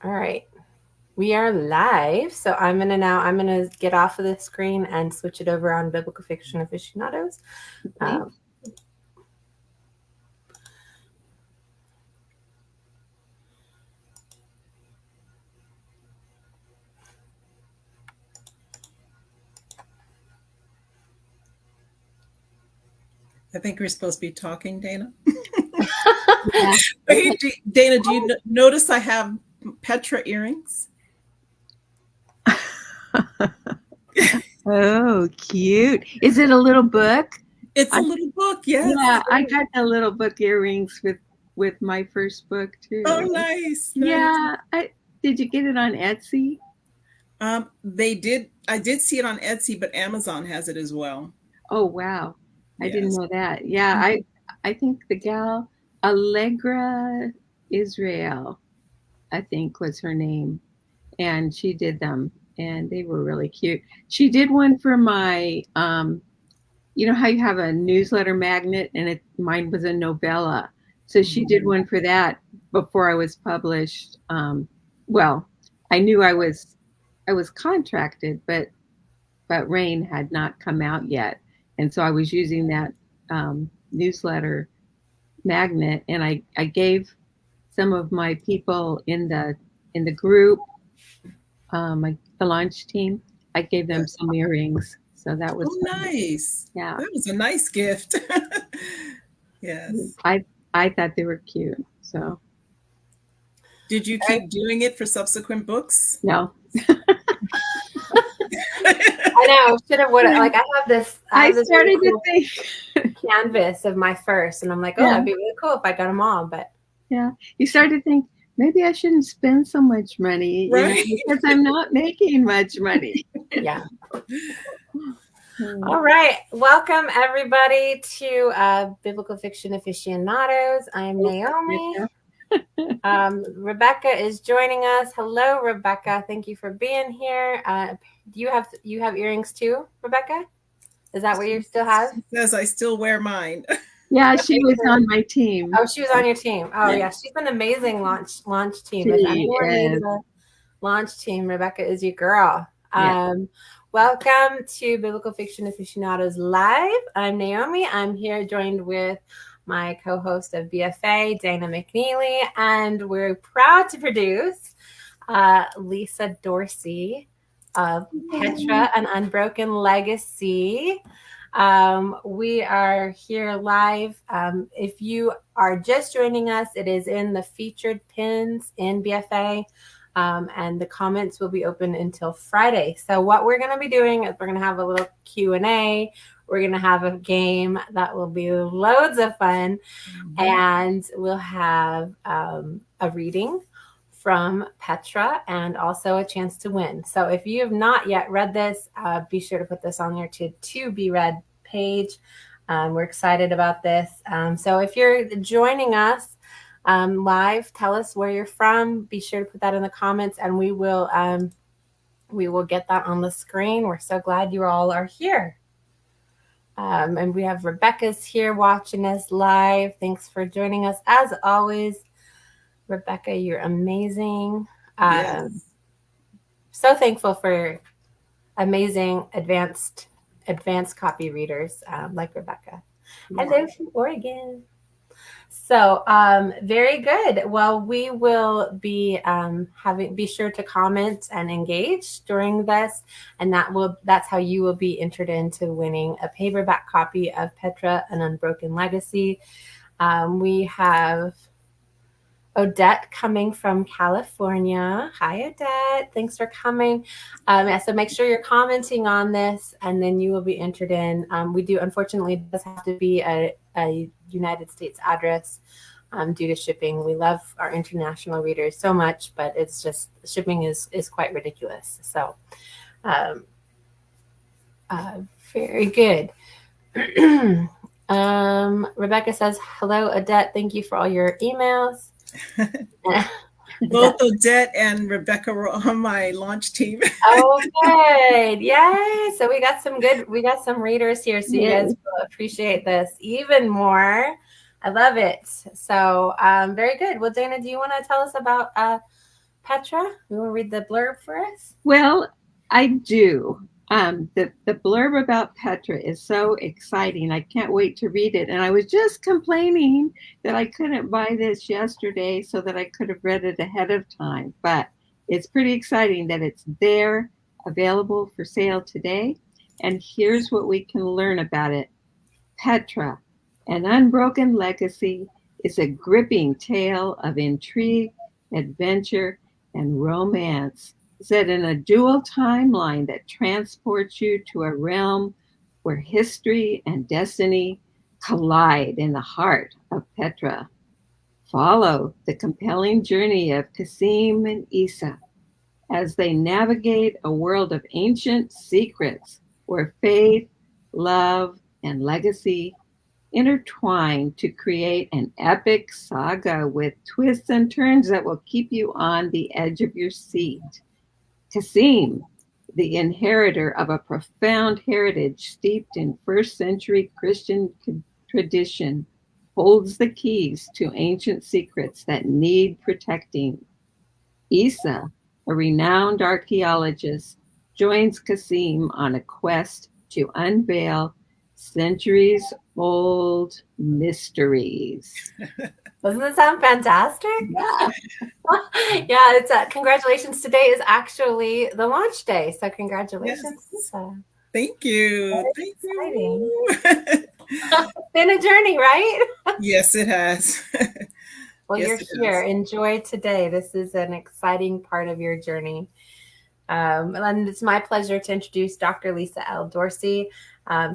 All right. We are live. So I'm gonna get off of the screen and switch it over on Biblical Fiction Aficionados. Okay. I think we're supposed to be talking, Dana. Yeah. Hey, Dana, do you notice I have Petra earrings? Oh, cute. Is it a little book? It's a little book, yes. Yeah, I got the little book earrings with my first book too. Oh, nice. Yeah. Did you get it on Etsy? They did. I did see it on Etsy, but Amazon has it as well. Oh, wow. I didn't Yes. know that. Yeah, I think the gal Allegra Israel, I think was her name, and she did them, and they were really cute. She did one for my you know how you have a newsletter magnet, and mine was a novella. So she did one for that before I was published. Well, I knew I was contracted, but Rain had not come out yet, and so I was using that newsletter magnet, and I gave some of my people in the group, the launch team, I gave them some earrings. So that was nice. Yeah. That was a nice gift. Yes. I thought they were cute. So did you keep doing it for subsequent books? No. I know. Should have. Like I have this. I this started really cool to think canvas of my first, and I'm like, oh, Yeah. that'd be really cool if I got them all. But yeah, you start to think maybe I shouldn't spend so much money, Right. because I'm not making much money. yeah. All right. Welcome everybody to Biblical Fiction Aficionados. I'm Naomi. Rebecca is joining us. Hello, Rebecca. Thank you for being here. Do you have earrings too, Rebecca? Is that what you still have? She says I still wear mine. Yeah, she was on my team. Oh, she was on your team. Oh, yeah. She's an amazing launch team. If anyone needs a launch team, Rebecca is your girl. Yeah. Welcome to Biblical Fiction Aficionados Live. I'm Naomi. I'm here joined with my co-host of BFA, Dana McNeely, and we're proud to produce Lisa Dorsey of Petra, an Unbroken Legacy. We are here live. If you are just joining us, it is in the featured pins in BFA. And the comments will be open until Friday. So what we're going to be doing is we're going to have a little Q&A. We're going to have a game that will be loads of fun. And we'll have a reading from Petra and also a chance to win. So if you have not yet read this, be sure to put this on your to be read page. We're excited about this. So if you're joining us live, tell us where you're from. Be sure to put that in the comments, and we will get that on the screen. We're so glad you all are here. And we have Rebecca's here watching us live. Thanks for joining us. As always, Rebecca, you're amazing. Yes. So thankful for amazing advanced copy readers like Rebecca. Hello from Oregon. So very good. Well, we will be be sure to comment and engage during this, and that's how you will be entered into winning a paperback copy of Petra, an Unbroken Legacy. We have Odette coming from California. Hi, Odette. Thanks for coming. So make sure you're commenting on this, and then you will be entered in. We do, unfortunately, it does have to be a United States address due to shipping. We love our international readers so much, but it's just shipping is quite ridiculous. So very good. Rebecca says, hello, Odette. Thank you for all your emails. Both Odette and Rebecca were on my launch team. Oh, good. Yay. So we got some readers here. So you guys will appreciate this even more. I love it. So very good. Well, Dana, do you want to tell us about Petra? You want to read the blurb for us? Well, I do. The blurb about Petra is so exciting. I can't wait to read it. And I was just complaining that I couldn't buy this yesterday so that I could have read it ahead of time. But it's pretty exciting that it's there, available for sale today. And here's what we can learn about it. Petra, an unbroken legacy, is a gripping tale of intrigue, adventure, and romance set in a dual timeline that transports you to a realm where history and destiny collide in the heart of Petra. Follow the compelling journey of Kasim and Isa as they navigate a world of ancient secrets where faith, love, and legacy intertwine to create an epic saga with twists and turns that will keep you on the edge of your seat. Kasim, the inheritor of a profound heritage steeped in first century Christian tradition, holds the keys to ancient secrets that need protecting. Isa, a renowned archaeologist, joins Kasim on a quest to unveil centuries old mysteries. Doesn't it sound fantastic? Yeah. Yeah, it's congratulations. Today is actually the launch day. So congratulations. Yes. Lisa. Thank you. Thank you. It's been a journey, right? Yes, it has. Well, Yes, you're it here. has. Enjoy today. This is an exciting part of your journey. And it's my pleasure to introduce Dr. Lisa L Dorsey.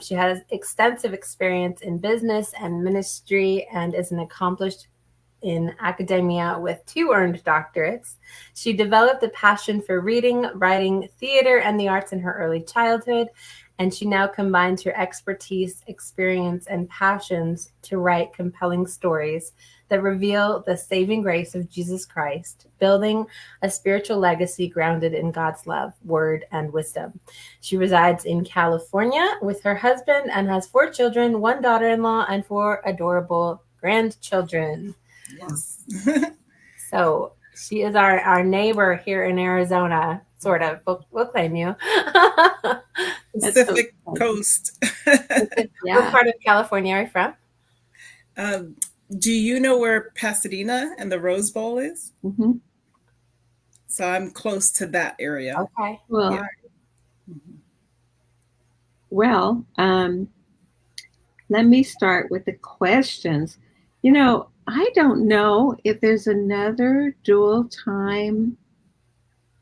She has extensive experience in business and ministry and is an accomplished in academia with 2 earned doctorates. She developed a passion for reading, writing, theater, and the arts in her early childhood, and she now combines her expertise, experience, and passions to write compelling stories that reveal the saving grace of Jesus Christ, building a spiritual legacy grounded in God's love, word, and wisdom. She resides in California with her husband and has 4 children, 1 daughter-in-law, and 4 adorable grandchildren. Yes. So she is our neighbor here in Arizona, sort of. We'll claim you. Pacific Coast. Yeah. What part of California are you from? Do you know where Pasadena and the Rose Bowl is? Mm-hmm. So I'm close to that area. Okay. Well, Yeah. Well, let me start with the questions. I don't know if there's another dual time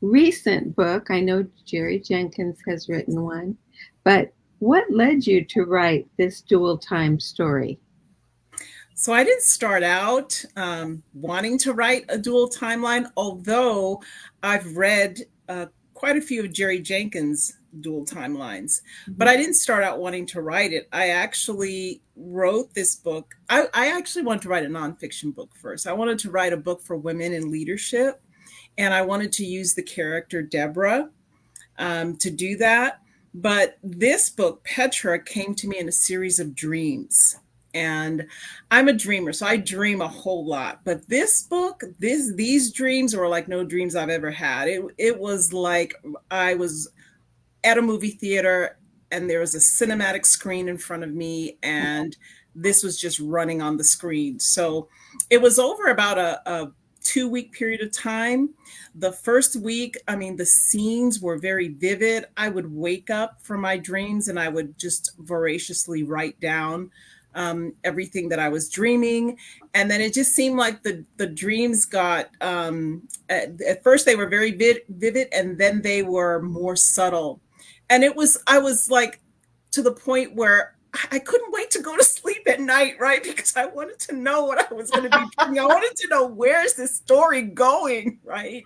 recent book. I know Jerry Jenkins has written one, but what led you to write this dual time story? So I didn't start out wanting to write a dual timeline, although I've read quite a few of Jerry Jenkins' dual timelines, but I didn't start out wanting to write it. I actually wrote this book. I actually wanted to write a nonfiction book first. I wanted to write a book for women in leadership, and I wanted to use the character Deborah to do that. But this book, Petra, came to me in a series of dreams. And I'm a dreamer, so I dream a whole lot. But this book, these dreams were like no dreams I've ever had. It was like I was at a movie theater and there was a cinematic screen in front of me, and this was just running on the screen. So it was over about a 2-week period of time. The first week, I mean, the scenes were very vivid. I would wake up from my dreams and I would just voraciously write down everything that I was dreaming. And then it just seemed like the dreams got, at first they were very vivid, and then they were more subtle. And I was like to the point where I couldn't wait to go to sleep at night, right? Because I wanted to know what I was going to be doing. I wanted to know, where's this story going, right?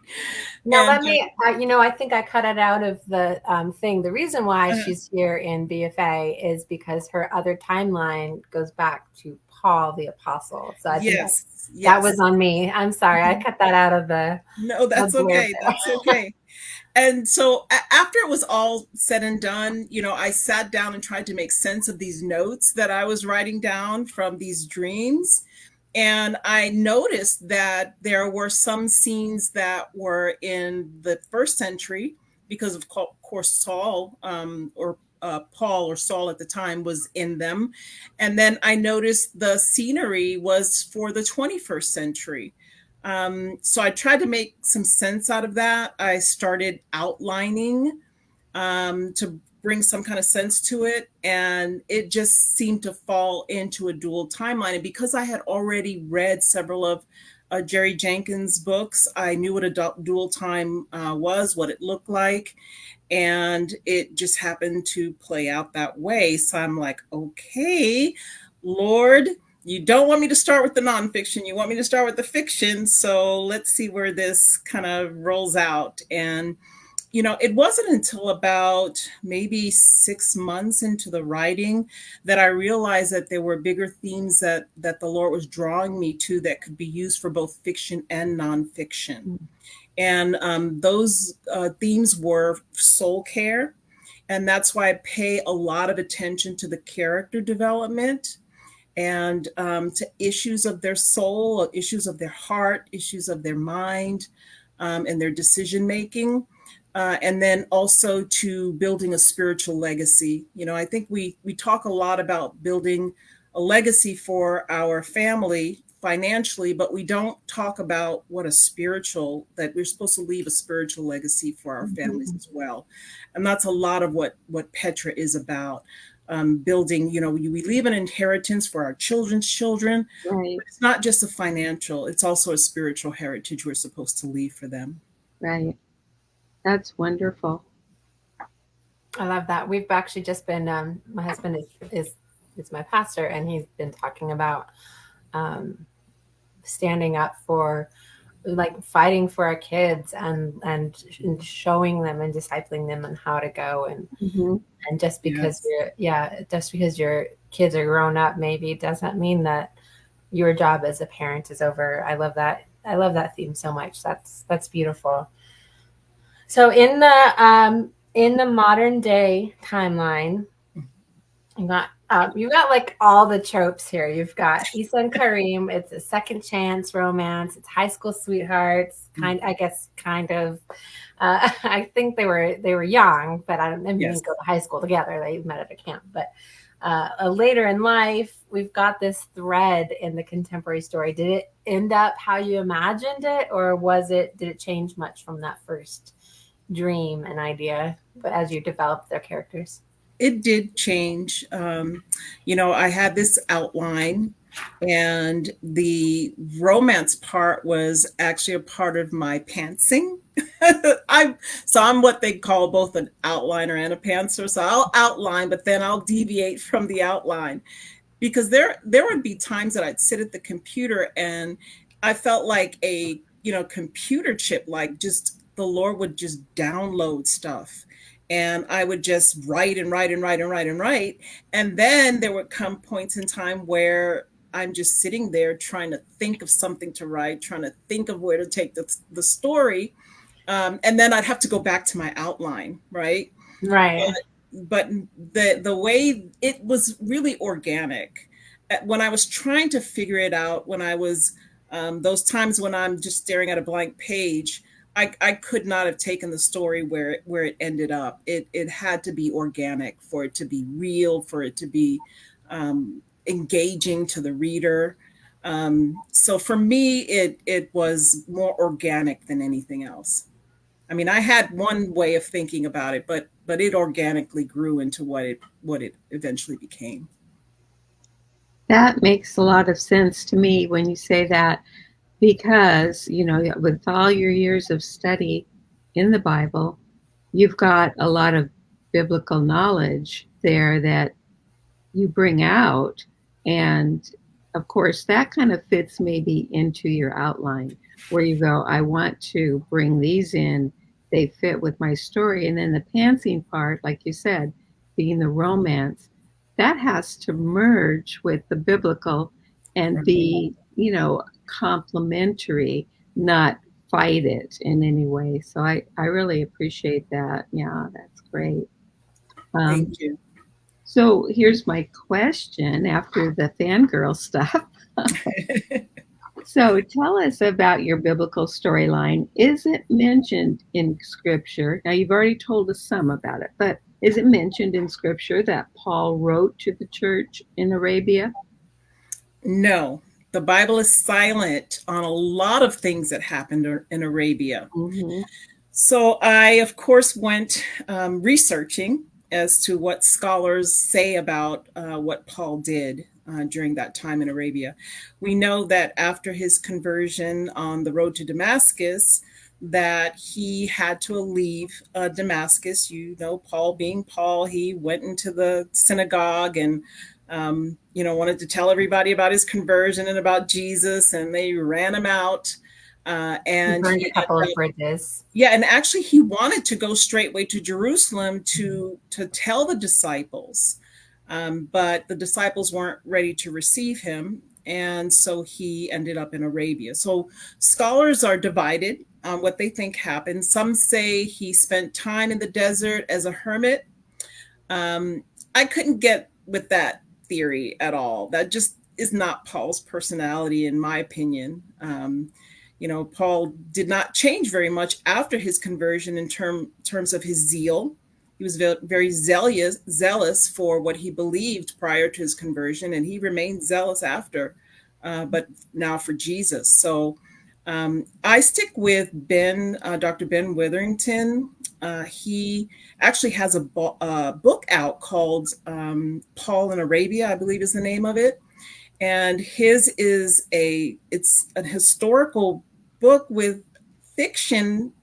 Now, let me, I think I cut it out of the thing. The reason why she's here in BFA is because her other timeline goes back to Paul the Apostle. So I think that was on me. I'm sorry. I cut that out of the. No, that's okay. That's okay. And so after it was all said and done, I sat down and tried to make sense of these notes that I was writing down from these dreams. And I noticed that there were some scenes that were in the first century because, of course, Saul or Paul or Saul at the time was in them. And then I noticed the scenery was for the 21st century. So I tried to make some sense out of that. I started outlining to bring some kind of sense to it. And it just seemed to fall into a dual timeline. And because I had already read several of Jerry Jenkins' books, I knew what a dual time was, what it looked like. And it just happened to play out that way. So I'm like, okay, Lord, you don't want me to start with the nonfiction. You want me to start with the fiction. So let's see where this kind of rolls out. And it wasn't until about maybe 6 months into the writing that I realized that there were bigger themes that the Lord was drawing me to that could be used for both fiction and nonfiction. And those themes were soul care. And that's why I pay a lot of attention to the character development and to issues of their soul, issues of their heart, issues of their mind, and their decision making. And then also to building a spiritual legacy. I think we talk a lot about building a legacy for our family financially, but we don't talk about what that we're supposed to leave a spiritual legacy for our families as well. And that's a lot of what Petra is about. Building, we leave an inheritance for our children's children. Right. But it's not just a financial, it's also a spiritual heritage we're supposed to leave for them. Right. That's wonderful. I love that. We've actually just been, my husband is my pastor, and he's been talking about standing up for, like, fighting for our kids and showing them and discipling them on how to go. And just because just because your kids are grown up, maybe doesn't mean that your job as a parent is over. I love that. I love that theme so much. That's beautiful. So in the modern day timeline, you got like all the tropes here. You've got Issa and Kareem. It's a second chance romance. It's high school sweethearts. Kind of. I think they were young, but I don't know. They didn't go to high school together. They met at a camp. But later in life, we've got this thread in the contemporary story. Did it end up how you imagined it, or did it change much from that first dream and idea, but as you develop their characters? It did change. I had this outline, and the romance part was actually a part of my pantsing. I'm what they call both an outliner and a pantser. So I'll outline, but then I'll deviate from the outline, because there would be times that I'd sit at the computer and I felt like a computer chip, like just the Lord would just download stuff. And I would just write and write and write and write and write. And then there would come points in time where I'm just sitting there trying to think of something to write, trying to think of where to take the story. And then I'd have to go back to my outline, right? Right. But the way it was really organic. When I was trying to figure it out, when I was those times when I'm just staring at a blank page, I could not have taken the story where it ended up. It had to be organic for it to be real, for it to be engaging to the reader. So for me, it was more organic than anything else. I mean, I had one way of thinking about it, but it organically grew into what it eventually became. That makes a lot of sense to me when you say that, because, with all your years of study in the Bible, you've got a lot of biblical knowledge there that you bring out. And of course, that kind of fits maybe into your outline where you go, I want to bring these in. They fit with my story. And then the pantsing part, like you said, being the romance, that has to merge with the biblical and be, complementary, not fight it in any way. So I really appreciate that. Yeah, that's great. Thank you. So here's my question after the fangirl stuff. So tell us about your biblical storyline. Is it mentioned in Scripture? Now, you've already told us some about it, but is it mentioned in Scripture that Paul wrote to the church in Arabia? No, the Bible is silent on a lot of things that happened in Arabia. Mm-hmm. So I, of course, went researching as to what scholars say about what Paul did during that time in Arabia. We know that after his conversion on the road to Damascus, that he had to leave Damascus. You know, Paul being Paul, he went into the synagogue and wanted to tell everybody about his conversion and about Jesus, and they ran him out. And burned a couple of bridges. Yeah, and actually he wanted to go straightway to Jerusalem to tell the disciples, but the disciples weren't ready to receive him, and so he ended up in Arabia. So scholars are divided on what they think happened. Some say he spent time in the desert as a hermit. I couldn't get with that theory at all. That just is not Paul's personality, in my opinion. Paul did not change very much after his conversion in terms of his zeal. He was very zealous for what he believed prior to his conversion, and he remained zealous after, but now for Jesus. So I stick with Dr. Ben Witherington. He actually has a book out called Paul in Arabia, I believe is the name of it. And his it's a historical book with fiction.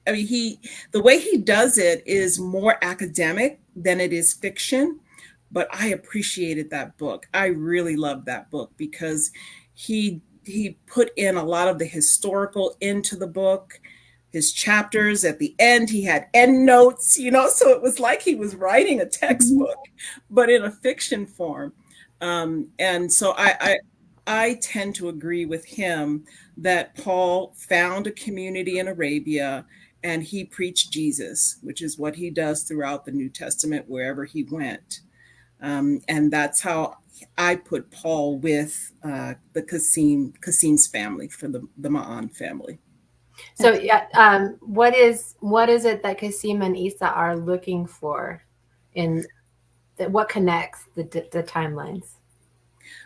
I mean, the way he does it is more academic than it is fiction, but I appreciated that book. I really loved that book because he put in a lot of the historical into the book. His chapters at the end, he had end notes, so it was like he was writing a textbook, but in a fiction form. And so I tend to agree with him that Paul found a community in Arabia and he preached Jesus, which is what he does throughout the New Testament wherever he went. And that's how I put Paul with the Kassim's family, for the Ma'an family. So yeah, what is it that Kassim and Isa are looking for in what connects the timelines?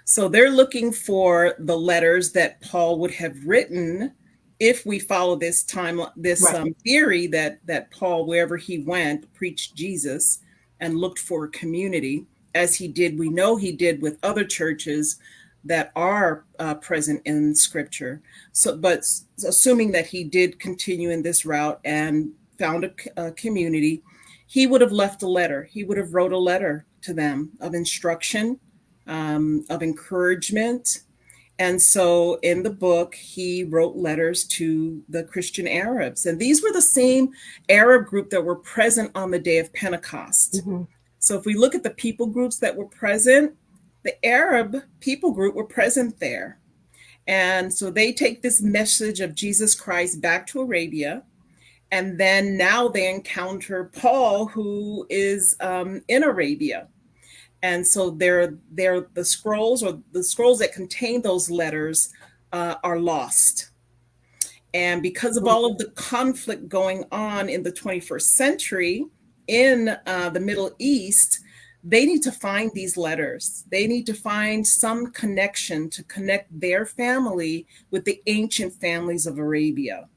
So they're looking for the letters that Paul would have written if we follow this theory that Paul, wherever he went, preached Jesus and looked for a community, as he did. We know he did with other churches that are present in Scripture. So, but assuming that he did continue in this route and found a community, he would have left a letter. He would have wrote a letter to them of instruction, of encouragement. And so in the book, he wrote letters to the Christian Arabs. And these were the same Arab group that were present on the day of Pentecost. Mm-hmm. So if we look at the people groups that were present, the Arab people group were present there. And so they take this message of Jesus Christ back to Arabia. And then now they encounter Paul, who is in Arabia. And so they're the scrolls, or the scrolls that contain those letters are lost. And because of all of the conflict going on in the 21st century in the Middle East, they need to find these letters. They need to find some connection to connect their family with the ancient families of Arabia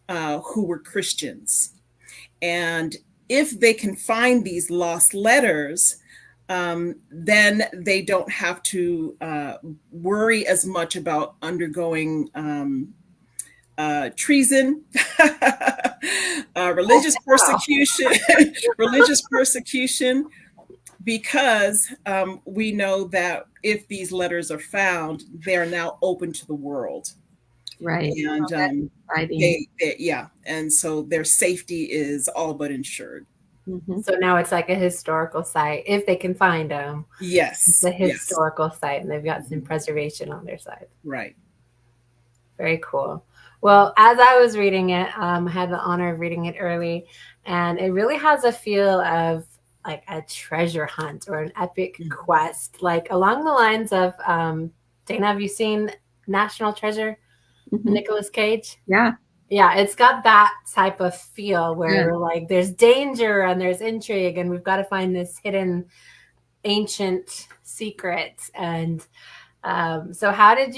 who were Christians. And if they can find these lost letters, then they don't have to worry as much about undergoing treason, religious persecution, because we know that if these letters are found, they're now open to the world. Right. And and so their safety is all but ensured. Mm-hmm. So now it's like a historical site, if they can find them. Yes. It's a historical site, and they've got some preservation on their side. Right. Very cool. Well, as I was reading it, I had the honor of reading it early, and it really has a feel of like a treasure hunt or an epic quest, like along the lines of Dana, have you seen National Treasure? Nicolas Cage? Yeah. Yeah, it's got that type of feel where Yeah. like there's danger and there's intrigue and we've got to find this hidden ancient secret. And so how did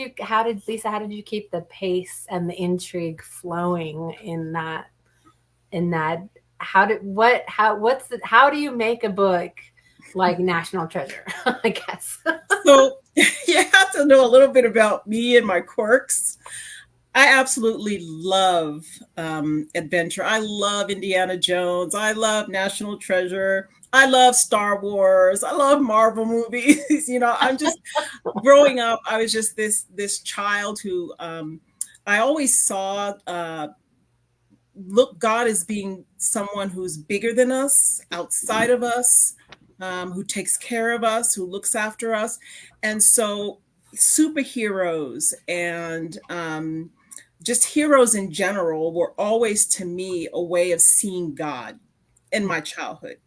Lisa, how did you keep the pace and the intrigue flowing in that how do you make a book like National Treasure? I guess. So you have to know a little bit about me and my quirks. I absolutely love adventure. I love Indiana Jones. I love National Treasure. I love Star Wars. I love Marvel movies. I'm just growing up. I was just this child who I always saw look God as being someone who's bigger than us, outside of us, who takes care of us, who looks after us, and so superheroes and just heroes in general were always to me a way of seeing God in my childhood.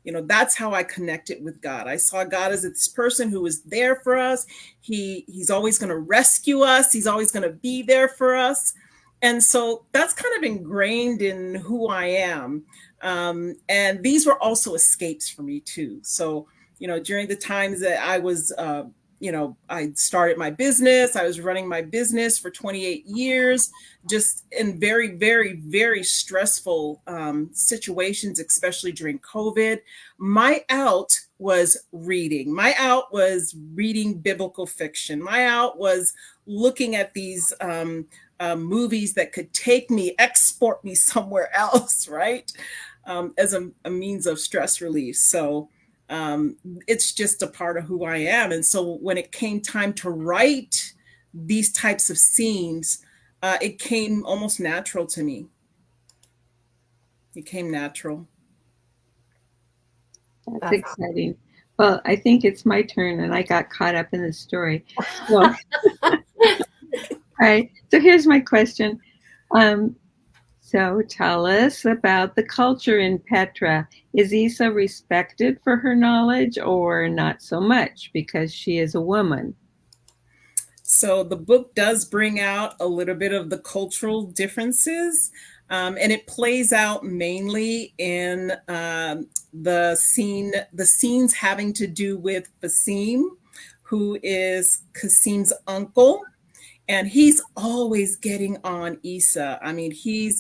That's how I connected with God. I saw God as this person who was there for us. He's always going to rescue us. He's always going to be there for us. And so that's kind of ingrained in who I am. And these were also escapes for me too. So, during the times that I was, I started my business. I was running my business for 28 years, just in very, very, very stressful situations, especially during COVID. My out was reading. My out was reading biblical fiction. My out was looking at these movies that could take me, export me somewhere else, right? As a means of stress relief. So it's just a part of who I am. And so when it came time to write these types of scenes, it came almost natural to me. It came natural. That's exciting. Well, I think it's my turn, and I got caught up in the story. So, all right. So here's my question. So tell us about the culture in Petra. Is Isa respected for her knowledge or not so much because she is a woman? So the book does bring out a little bit of the cultural differences, and it plays out mainly in the scenes having to do with Basim, who is Kasim's uncle. And he's always getting on Isa. I mean, he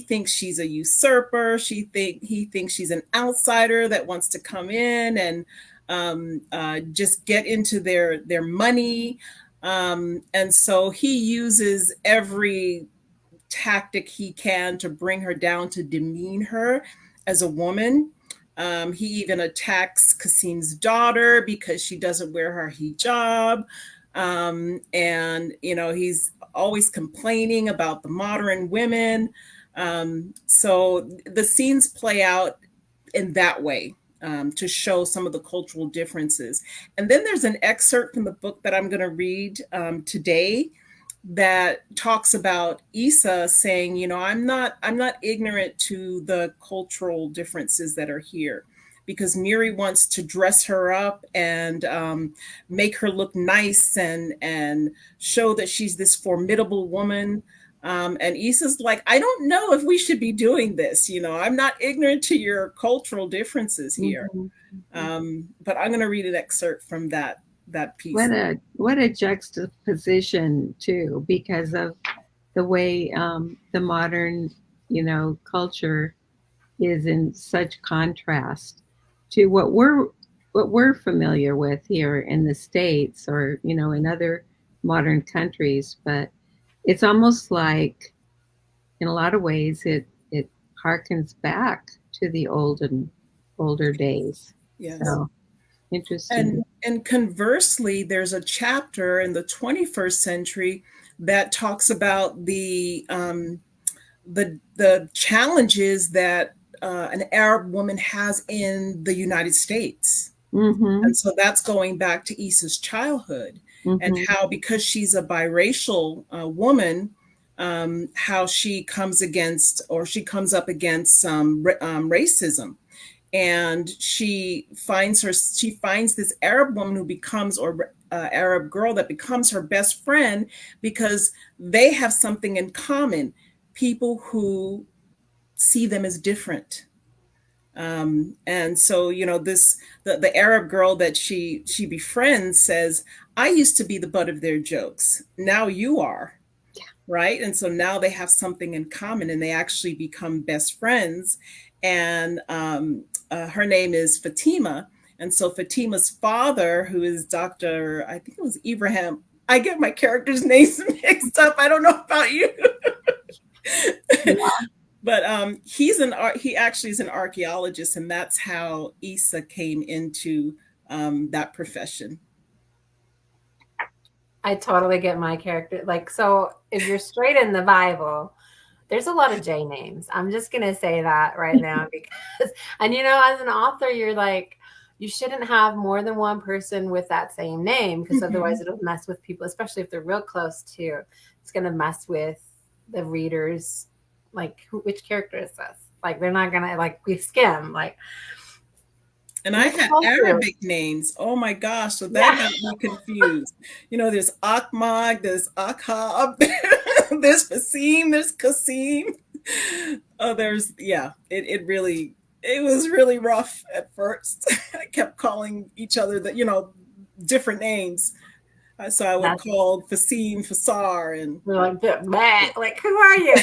thinks she's a usurper. He thinks she's an outsider that wants to come in and just get into their money. And so he uses every tactic he can to bring her down, to demean her as a woman. He even attacks Kasim's daughter because she doesn't wear her hijab. And he's always complaining about the modern women. So the scenes play out in that way, to show some of the cultural differences. And then there's an excerpt from the book that I'm going to read today that talks about Isa saying, I'm not ignorant to the cultural differences that are here, because Miri wants to dress her up and make her look nice and show that she's this formidable woman. And Issa's like, I don't know if we should be doing this. I'm not ignorant to your cultural differences here. But I'm going to read an excerpt from that piece. What a juxtaposition too, because of the way the modern, culture is in such contrast to what we're familiar with here in the States, or in other modern countries. But it's almost like, in a lot of ways, it harkens back to the older days. Yes. So interesting. And conversely, there's a chapter in the 21st century that talks about the challenges that an Arab woman has in the United States. And so that's going back to Issa's childhood, and how, because she's a biracial woman, how she comes up against racism. and she finds this Arab woman who becomes, or Arab girl that becomes her best friend, because they have something in common: people who see them as different. And so, the Arab girl that she befriends says, "I used to be the butt of their jokes. Now you are." Right. And so now they have something in common, and they actually become best friends. And her name is Fatima. And so Fatima's father, who is Dr. I think it was Ibrahim. I get my characters' names mixed up. I don't know about you. Yeah. But he actually is an archaeologist, and that's how Isa came into that profession. I totally get my character. Like, so if you're straight in the Bible, there's a lot of J names. I'm just going to say that right now because, and as an author, you're like, you shouldn't have more than one person with that same name because otherwise it'll mess with people, especially if they're real close to. It's going to mess with the readers. Like, which character is this? Like, they're not going to, like, we skim. Like, and I had Arabic names. Oh my gosh. So that got me confused. There's Ahmad, there's Akhab, there's Fasim, there's Qasim. Oh, it was really rough at first. I kept calling each other different names. So I would call Fasim Fasar, and we're like, who are you?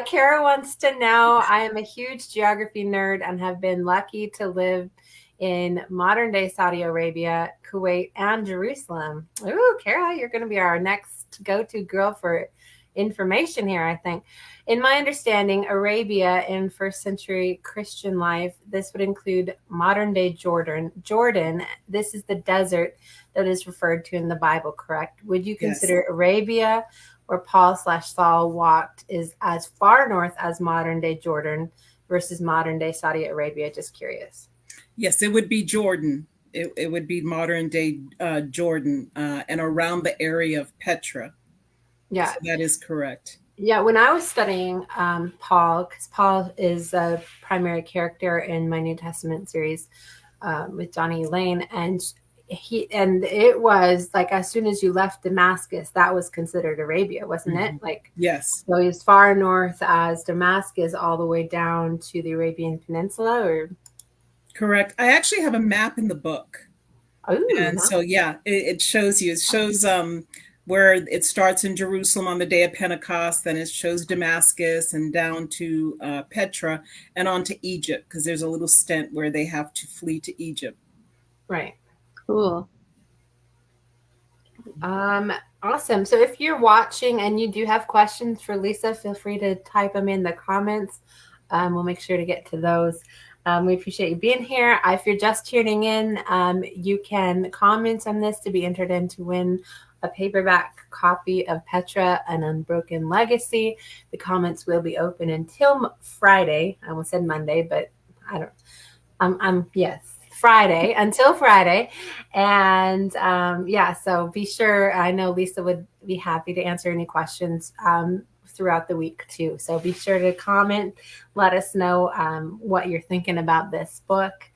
Kara wants to know, I am a huge geography nerd and have been lucky to live in modern day Saudi Arabia, Kuwait, and Jerusalem. Ooh, Kara, you're going to be our next go-to girl for information here, I think. In my understanding, Arabia in first century Christian life, this would include modern day Jordan. This is the desert that is referred to in the Bible, correct? Would you consider Arabia, where Paul/Saul walked, is as far north as modern day Jordan versus modern day Saudi Arabia? Just curious. Yes, it would be Jordan. It would be modern day Jordan, and around the area of Petra. Yeah, so that is correct. Yeah, when I was studying Paul, because Paul is a primary character in my New Testament series with Johnny Lane, and it was like as soon as you left Damascus, that was considered Arabia, wasn't it? Like, yes. So as far north as Damascus, all the way down to the Arabian Peninsula, or correct. I actually have a map in the book. Ooh, and nice. So it shows you. It shows where it starts in Jerusalem on the day of Pentecost, then it shows Damascus and down to Petra and on to Egypt, because there's a little stint where they have to flee to Egypt. Right. Cool. Awesome. So if you're watching and you do have questions for Lisa, feel free to type them in the comments. We'll make sure to get to those. We appreciate you being here. If you're just tuning in, you can comment on this to be entered in to win a paperback copy of Petra, An Unbroken Legacy. The comments will be open until Friday. I almost said Monday, but I don't. Yes. Friday until Friday. And so be sure. I know Lisa would be happy to answer any questions throughout the week too. So be sure to comment, let us know what you're thinking about this book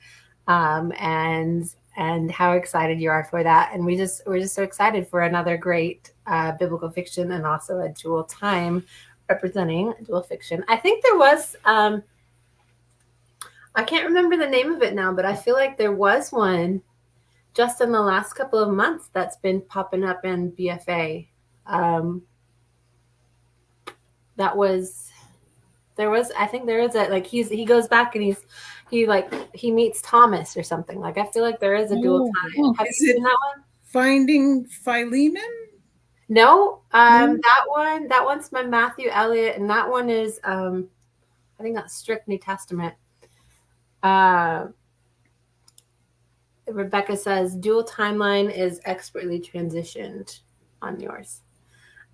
and how excited you are for that. And we're just so excited for another great biblical fiction and also a dual time representing dual fiction. I think there was I can't remember the name of it now, but I feel like there was one just in the last couple of months that's been popping up in BFA. I think there is a, like, he goes back and he meets Thomas or something. Like, I feel like there is a dual time. Have you seen that one? Finding Philemon? No, that one's by Matthew Elliott, and that one is I think that's strict New Testament. Rebecca says dual timeline is expertly transitioned on yours.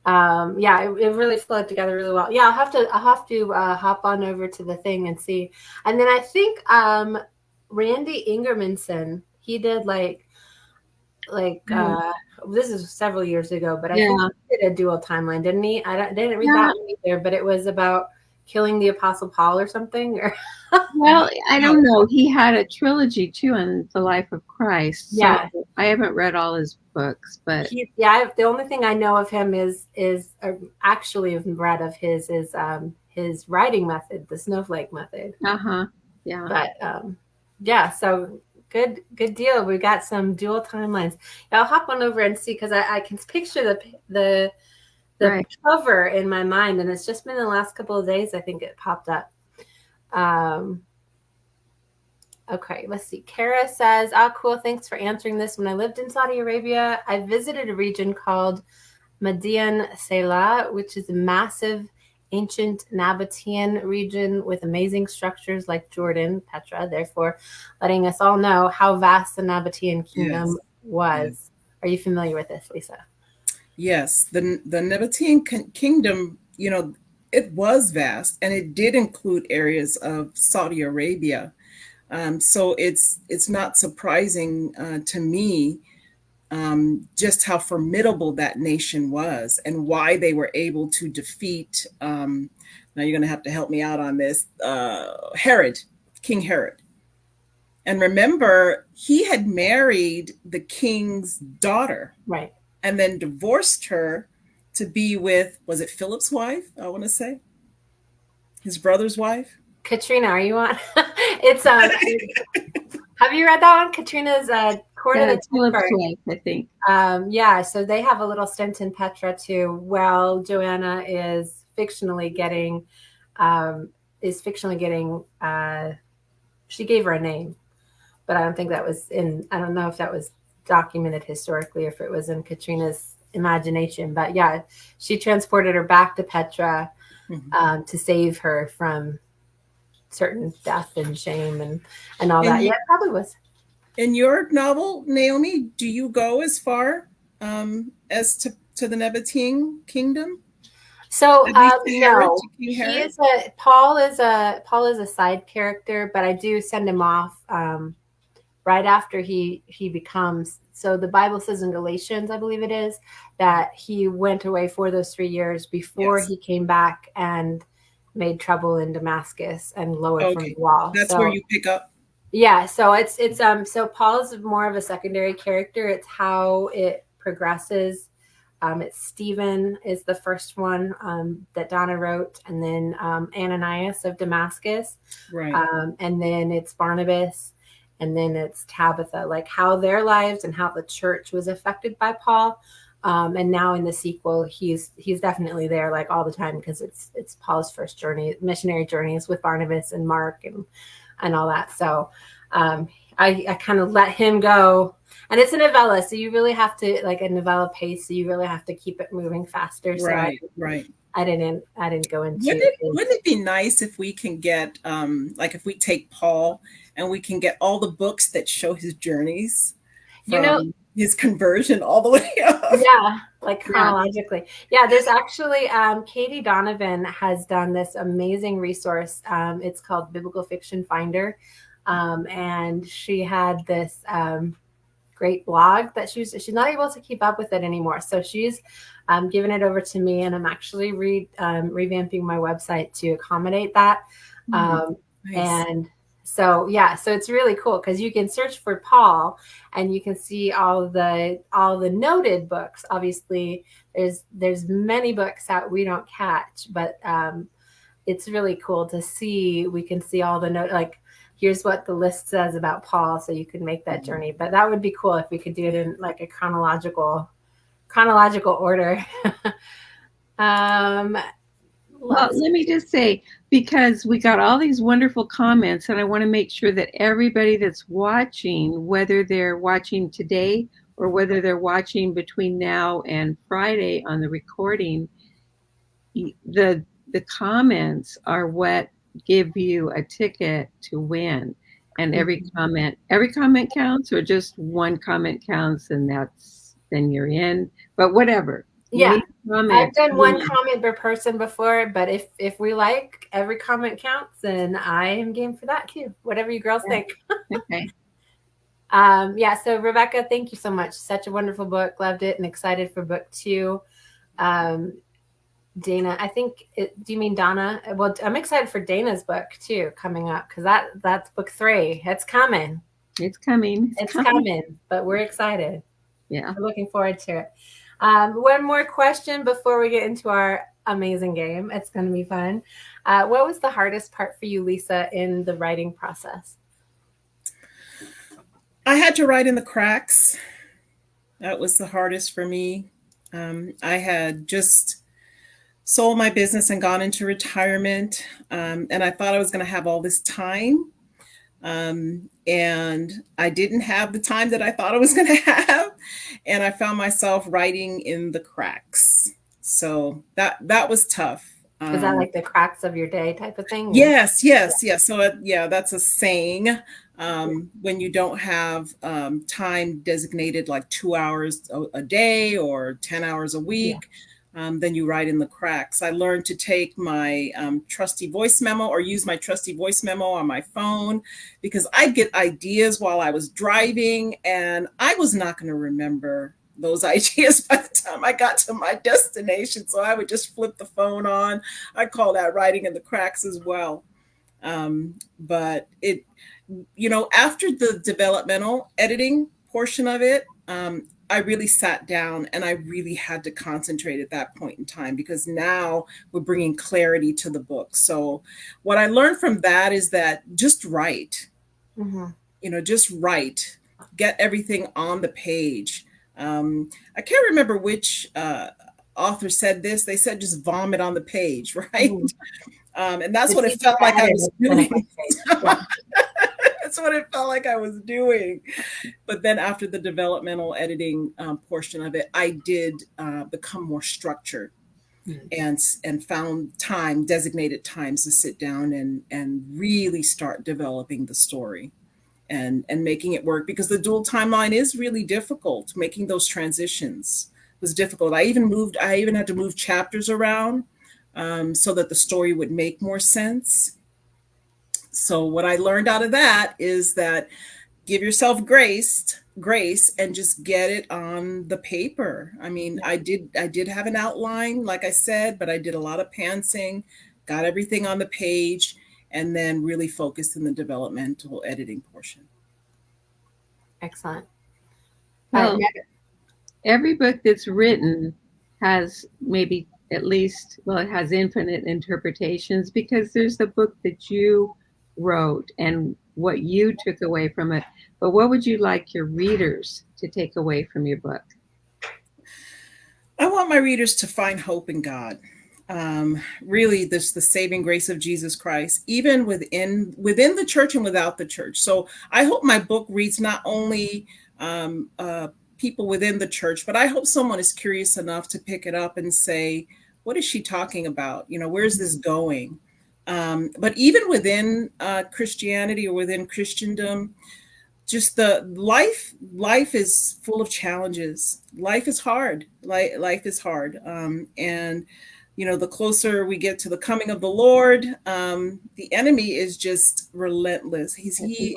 It really flowed together really well. I'll have to hop on over to the thing and see. And then I think Randy Ingermanson, he did this is several years ago, but I think he did a dual timeline, didn't he? I didn't read that one either, but it was about killing the Apostle Paul or something. Or well, I don't know. He had a trilogy too on the life of Christ. So yeah, I haven't read all his books, but the only thing I know of him is actually read of his writing method, the snowflake method. Yeah. But yeah, so good deal. We got some dual timelines. I'll hop on over and see, because I can picture the Right. cover in my mind, and it's just been the last couple of days I think it popped up. Okay, let's see. Kara says, cool, thanks for answering this. When I lived in Saudi Arabia, I visited a region called Madian Sela, which is a massive ancient Nabatean region with amazing structures like Jordan, Petra, therefore letting us all know how vast the Nabatean kingdom was. Yes. Are you familiar with this, Lisa? Yes, the Nabatean kingdom, it was vast, and it did include areas of Saudi Arabia. So it's not surprising to me just how formidable that nation was and why they were able to defeat. Now you're going to have to help me out on this. King Herod. And remember, he had married the king's daughter, right, and then divorced her to be with, was it Philip's wife? I want to say his brother's wife. Katrina, are you on? It's have you read that one? Katrina's Court of the Philip's wife, I think. Yeah, so they have a little stint in Petra too. Well, Joanna is fictionally getting, she gave her a name, but I don't think that was I don't know if that was documented historically, or if it was in Katrina's imagination. But yeah, she transported her back to Petra to save her from certain death and shame and all that. Yeah, it probably was. In your novel, Naomi, do you go as far as to the Nabatean kingdom? So no, Paul is a side character, but I do send him off right after he becomes. So the Bible says in Galatians, I believe it is, that he went away for those 3 years before he came back and made trouble in Damascus and lowered from the wall. That's where you pick up. Yeah, so it's so Paul's more of a secondary character. It's how it progresses. It's Stephen is the first one that Donna wrote, and then Ananias of Damascus, right, and then it's Barnabas, and then it's Tabitha. Like how their lives and how the church was affected by Paul. And now in the sequel, he's definitely there like all the time, because it's Paul's first missionary journeys with Barnabas and Mark and all that. So I kind of let him go, and it's a novella, so you really have to, like a novella pace, so you really have to keep it moving faster. So right. I didn't go into. Wouldn't it be nice if we can get like if we take Paul and we can get all the books that show his journeys, his conversion all the way up. Yeah, like chronologically. Yeah, there's actually Katie Donovan has done this amazing resource. It's called Biblical Fiction Finder, and she had this great blog that she's not able to keep up with it anymore. So she's given it over to me, and I'm actually revamping my website to accommodate that. Nice. And so so it's really cool, because you can search for Paul and you can see all the noted books. Obviously there's many books that we don't catch, but it's really cool to see. We can see all the note, like here's what the list says about Paul, so you can make that journey. But that would be cool if we could do it in like a chronological order. Well, let me just say, because we got all these wonderful comments, and I want to make sure that everybody that's watching, whether they're watching today or whether they're watching between now and Friday on the recording, the comments are what give you a ticket to win. And every comment counts, or just one comment counts, and then you're in. But whatever. Yeah, I've done one comment per person before, but if we like, every comment counts, then I am game for that too. Whatever you girls think. Okay. So Rebecca, thank you so much. Such a wonderful book. Loved it and excited for book 2. Dana, I think. Do you mean Donna? Well, I'm excited for Dana's book too, coming up, because that's book 3. It's coming. It's coming. It's coming, but we're excited. Yeah. We're looking forward to it. One more question before we get into our amazing game. It's going to be fun. What was the hardest part for you, Lisa, in the writing process? I had to write in the cracks. That was the hardest for me. I had just sold my business and gone into retirement, and I thought I was going to have all this time. And I didn't have the time that I thought I was going to have, and I found myself writing in the cracks. So that was tough. Is that like the cracks of your day type of thing? Yes. So that's a saying. When you don't have time designated, like 2 hours a day or 10 hours a week, then you write in the cracks. I learned to take my trusty voice memo, or use my trusty voice memo on my phone, because I'd get ideas while I was driving, and I was not going to remember those ideas by the time I got to my destination. So I would just flip the phone on. I call that writing in the cracks as well. But it, after the developmental editing portion of it, I really sat down and I really had to concentrate at that point in time, because now we're bringing clarity to the book. So what I learned from that is that just write, just write, get everything on the page. I can't remember which author said this. They said just vomit on the page, right? And that's what it felt like I was doing. That's what it felt like I was doing. But then after the developmental editing portion of it, I did become more structured, and found designated times to sit down and really start developing the story and making it work, because the dual timeline is really difficult. Making those transitions was difficult. I even had to move chapters around so that the story would make more sense. So what I learned out of that is that give yourself grace and just get it on the paper. I mean, I did have an outline, like I said, but I did a lot of pantsing, got everything on the page, and then really focused in the developmental editing portion. Excellent. Well, every book that's written has maybe at least, it has infinite interpretations, because there's the book that you wrote and what you took away from it. But what would you like your readers to take away from your book? I want my readers to find hope in God. Really, the saving grace of Jesus Christ, even within the church and without the church. So I hope my book reads not only people within the church, but I hope someone is curious enough to pick it up and say, what is she talking about? Where's this going? But even within Christianity or within Christendom, just the life is full of challenges. Life is hard. Life is hard. And the closer we get to the coming of the Lord, the enemy is just relentless. He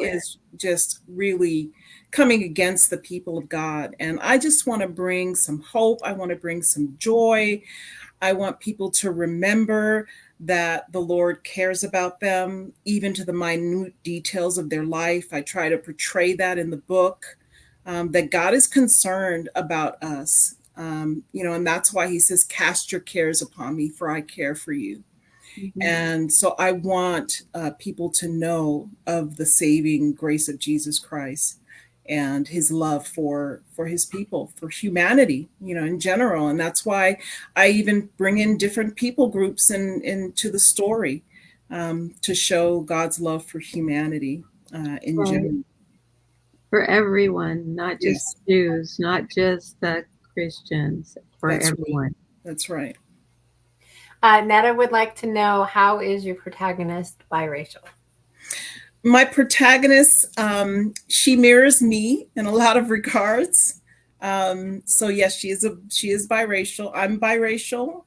is just really coming against the people of God. And I just want to bring some hope. I want to bring some joy. I want people to remember that the Lord cares about them, even to the minute details of their life. I try to portray that in the book, that God is concerned about us. And that's why he says, cast your cares upon me, for I care for you. And so I want people to know of the saving grace of Jesus Christ and his love for his people, for humanity, in general. And that's why I even bring in different people groups into the story, to show God's love for humanity in general. For everyone, not just Jews, not just the Christians, for everyone. Right. That's right. Netta would like to know, how is your protagonist biracial? My protagonist, she mirrors me in a lot of regards. So yes, she is biracial. I'm biracial,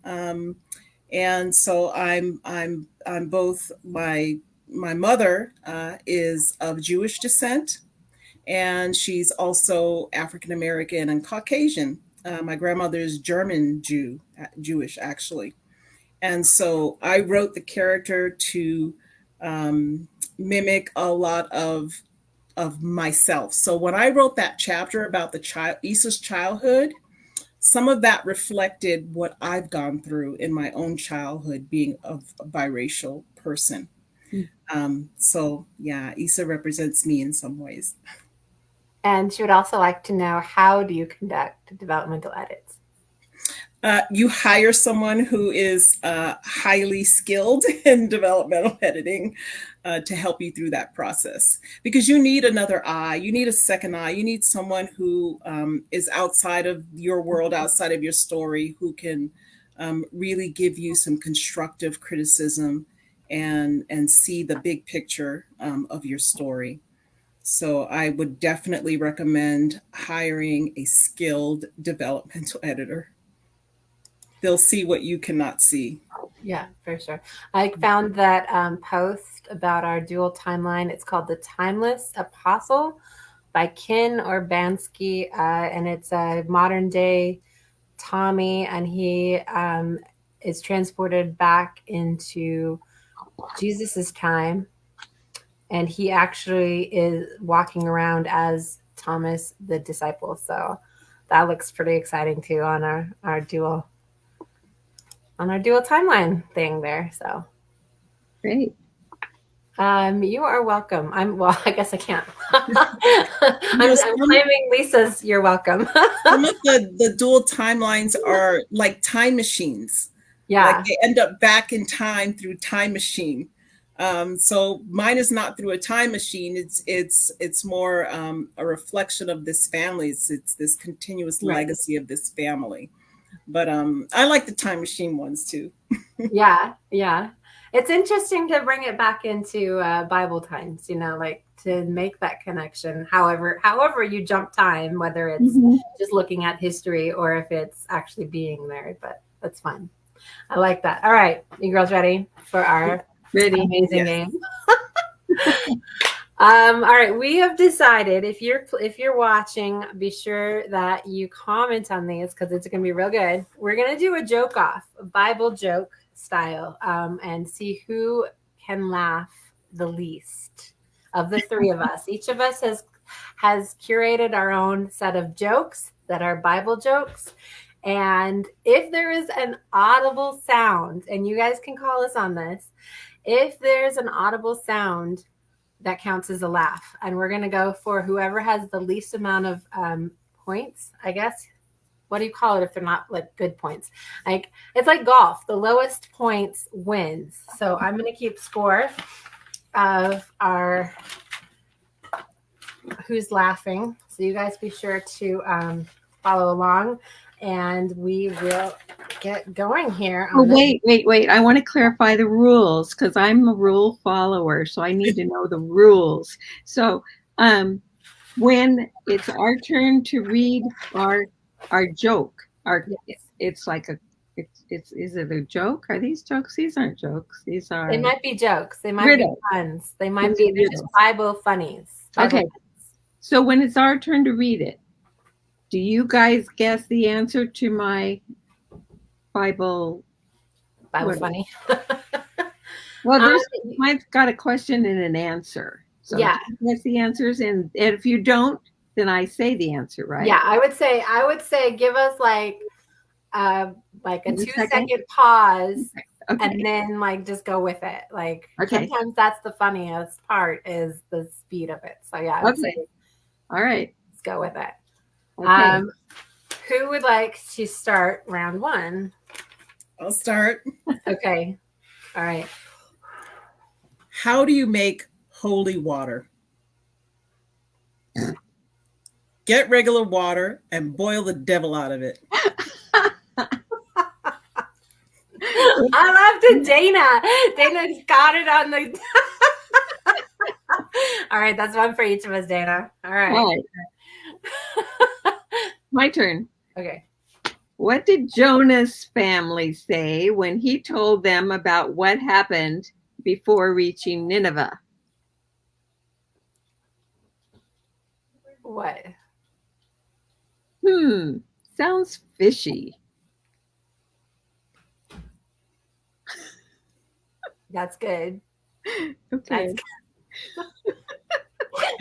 and so I'm both. My mother is of Jewish descent, and she's also African American and Caucasian. My grandmother is German Jewish, actually. And so I wrote the character to mimic a lot of myself. So when I wrote that chapter about Issa's childhood, some of that reflected what I've gone through in my own childhood, being a biracial person. So yeah, Issa represents me in some ways. And she would also like to know, how do you conduct developmental edits? You hire someone who is highly skilled in developmental editing to help you through that process, because you need another eye, you need a second eye, you need someone who is outside of your world, outside of your story, who can really give you some constructive criticism and see the big picture of your story. So I would definitely recommend hiring a skilled developmental editor. They'll see what you cannot see. Yeah, for sure. I found that post about our dual timeline. It's called The Timeless Apostle by Kin Urbanski, and it's a modern day Tommy, and he is transported back into Jesus's time, and he actually is walking around as Thomas the disciple. So that looks pretty exciting too on our dual timeline thing there. So Great. You are welcome. I guess I can't. I'm claiming Lisa's you're welcome. Some of the dual timelines are like time machines. Yeah. Like they end up back in time through time machine. So mine is not through a time machine. It's more a reflection of this family. It's this continuous legacy of this family. But I like the time machine ones too. Yeah. It's interesting to bring it back into Bible times, like to make that connection. However you jump time, whether it's just looking at history or if it's actually being there, but that's fun. I like that. All right, you girls ready for our amazing game? All right, we have decided if you're watching, be sure that you comment on these because it's going to be real good. We're going to do a joke off, a Bible joke style, and see who can laugh the least of the three of us. Each of us has curated our own set of jokes that are Bible jokes. And if there is an audible sound, and you guys can call us on this, if there's an audible sound, that counts as a laugh. And we're going to go for whoever has the least amount of points, I guess. What do you call it if they're not like good points? Like it's like golf. The lowest points wins. So I'm going to keep score of our who's laughing. So you guys be sure to follow along, and we will get going here. Wait. I want to clarify the rules because I'm a rule follower, so I need to know the rules. So when it's our turn to read our joke, it's like is it a joke? Are these jokes? These aren't jokes. These are. They might be jokes. They might be puns. They might be just Bible funnies. Okay. So when it's our turn to read it, do you guys guess the answer to my Bible funny? Well, mine's got a question and an answer. So yeah, guess the answers, and if you don't, then I say the answer, right? Yeah, I would say give us like a 2-second pause, and then like just go with it. Like sometimes that's the funniest part is the speed of it. So yeah, I would say. All right, let's go with it. Okay. Who would like to start round one? I'll start. Okay. All right. How do you make holy water? Get regular water and boil the devil out of it. I laughed at Dana. Dana got it on the. All right, that's one for each of us, Dana. All right. My turn. Okay. What did Jonah's family say when he told them about what happened before reaching Nineveh? What? Sounds fishy. That's good. Okay.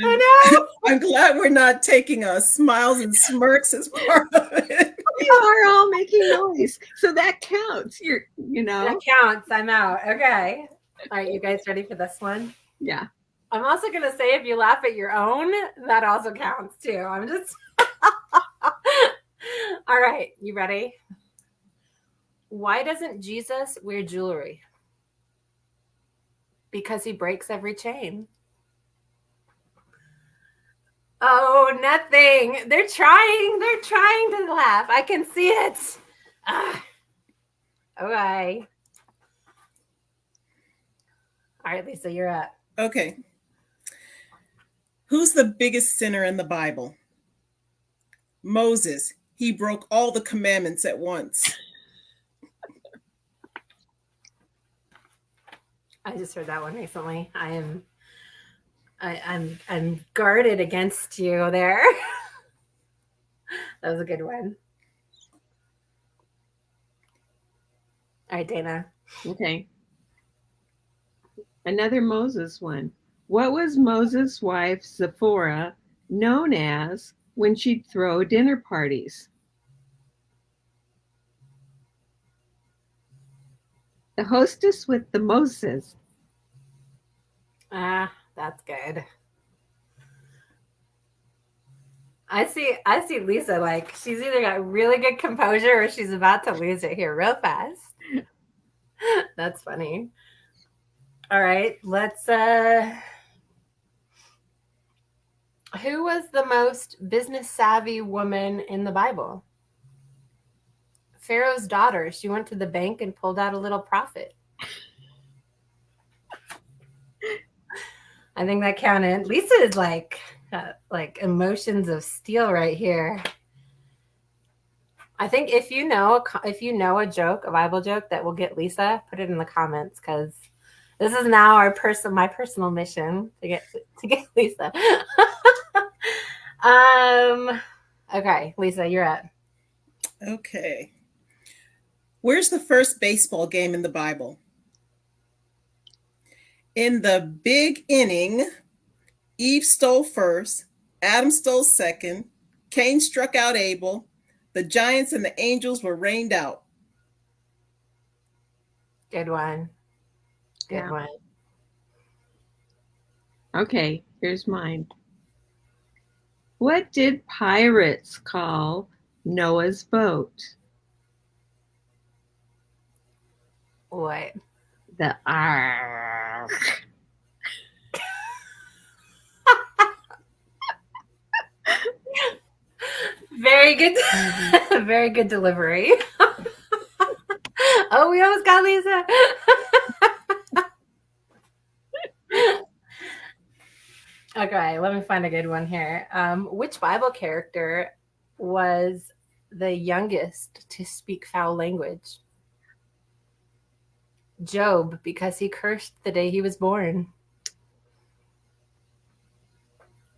I know. I'm glad we're not taking smiles and smirks as part of it. We are all making noise, so that counts. That counts. I'm out. Okay. All right, you guys ready for this one? Yeah. I'm also going to say if you laugh at your own, that also counts too. I'm just. All right, you ready? Why doesn't Jesus wear jewelry? Because he breaks every chain. Oh, nothing. They're trying. They're trying to laugh. I can see it. Okay. All right, Lisa, you're up. Okay. Who's the biggest sinner in the Bible? Moses. He broke all the commandments at once. I just heard that one recently. I'm guarded against you there. That was a good one. All right, Dana. Okay. Another Moses one. What was Moses' wife Zipporah known as when she'd throw dinner parties? The hostess with the Moses. That's good. I see Lisa like she's either got really good composure or she's about to lose it here real fast. That's funny. All right, let's who was the most business savvy woman in the Bible? Pharaoh's daughter. She went to the bank and pulled out a little profit. I think that counted. Lisa is like emotions of steel right here. I think if you know a joke, a Bible joke that will get Lisa, put it in the comments because this is now my personal mission to get Lisa. Okay, Lisa, you're up. Okay. Where's the first baseball game in the Bible? In the big inning, Eve stole first, Adam stole second, Cain struck out Abel, the giants and the angels were rained out. Good one. Good one. Okay, here's mine. What did pirates call Noah's boat? What? The Ark. Very good. Very good delivery. Oh, we almost got Lisa. Okay, let me find a good one here. Which Bible character was the youngest to speak foul language? Job, because he cursed the day he was born.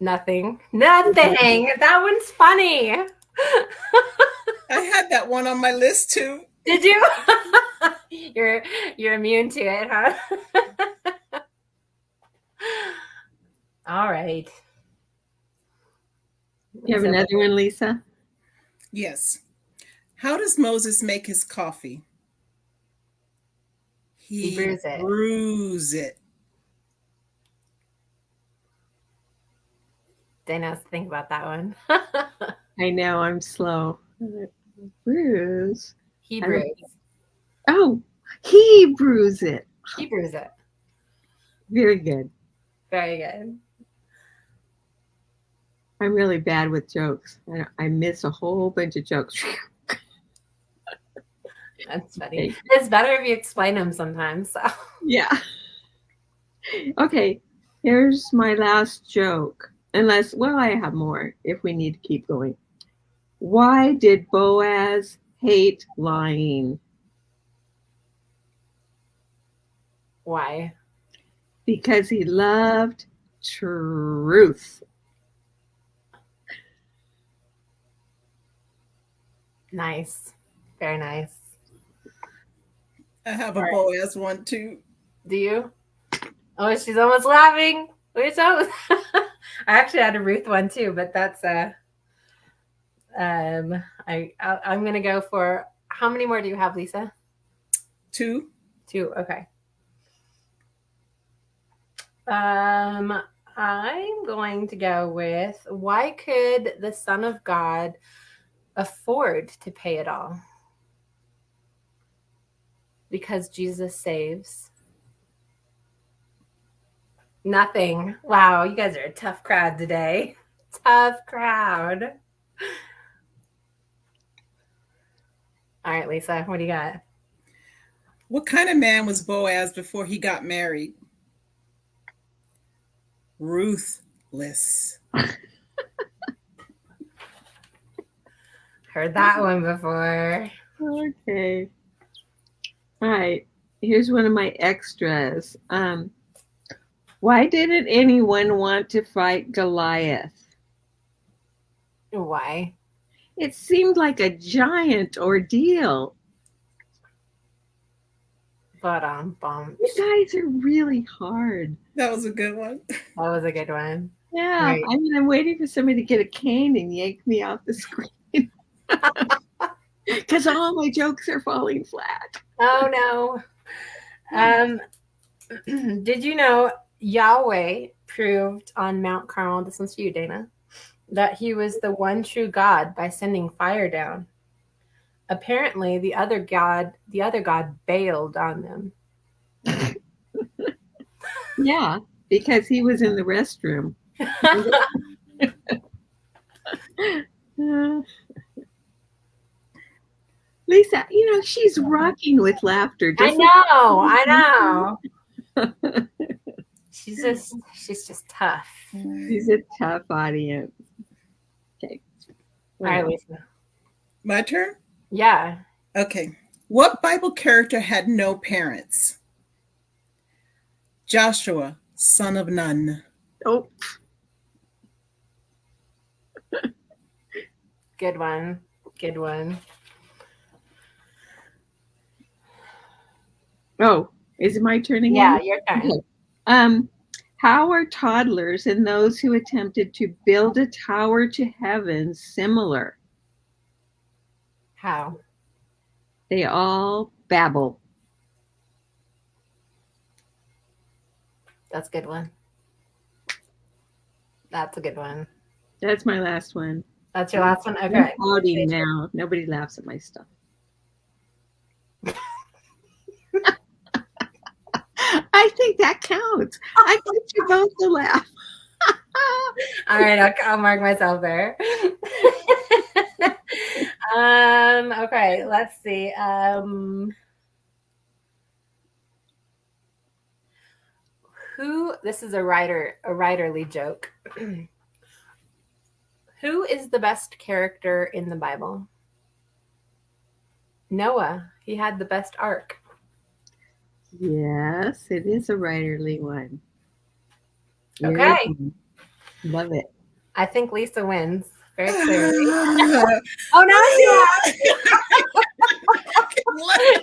Nothing. That one's funny. I had that one on my list too. Did you? You're immune to it, huh? All right. You have another one, Lisa? Yes. How does Moses make his coffee? He brews it. Dana has to think about that one. I know, I'm slow. Brews. He brews. Oh, he brews it. He brews it. Very good. Very good. I'm really bad with jokes. I miss a whole bunch of jokes. That's funny. Okay. It's better if you explain them sometimes. So. Yeah. Okay, here's my last joke. Unless, well, I have more if we need to keep going. Why did Boaz hate lying? Why? Because he loved truth. Nice. Very nice. I have a Boaz one too. Do you? Oh, she's almost laughing. I actually had a Ruth one too, but that's I'm gonna go for, how many more do you have, Lisa? 2. Okay. I'm going to go with, why could the Son of God afford to pay it all? Because Jesus saves. Nothing. Wow, you guys are a tough crowd today. Tough crowd. All right, Lisa, what do you got? What kind of man was Boaz before he got married? Ruthless. Heard that one before. Okay. All right. Here's one of my extras. Why didn't anyone want to fight Goliath? Why? It seemed like a giant ordeal. But You guys are really hard. That was a good one. That was a good one. Yeah. Right. I mean, I'm waiting for somebody to get a cane and yank me off the screen. Because all my jokes are falling flat. Oh, no. Did you know Yahweh proved on Mount Carmel, this one's for you, Dana, that he was the one true God by sending fire down? Apparently, the other god bailed on them. Yeah, because he was in the restroom. Lisa, you know, she's rocking with laughter. I know. She's just tough. She's a tough audience. Okay. All right, Lisa. My turn? Yeah. Okay. What Bible character had no parents? Joshua, son of Nun. Oh. Good one. Good one. Oh, is it my turn again? Yeah, your turn. Okay. How are toddlers and those who attempted to build a tower to heaven similar? How? They all babble. That's a good one. That's a good one. That's my last one. That's your last one? Okay. I'm outing now. Nobody laughs at my stuff. I think that counts. I want you both to laugh. All right, I'll mark myself there. Okay, let's see. This is a writerly joke. Who is the best character in the Bible? Noah. He had the best ark. Yes, it is a writerly one. Okay. Love it. I think Lisa wins very clearly. Oh, no,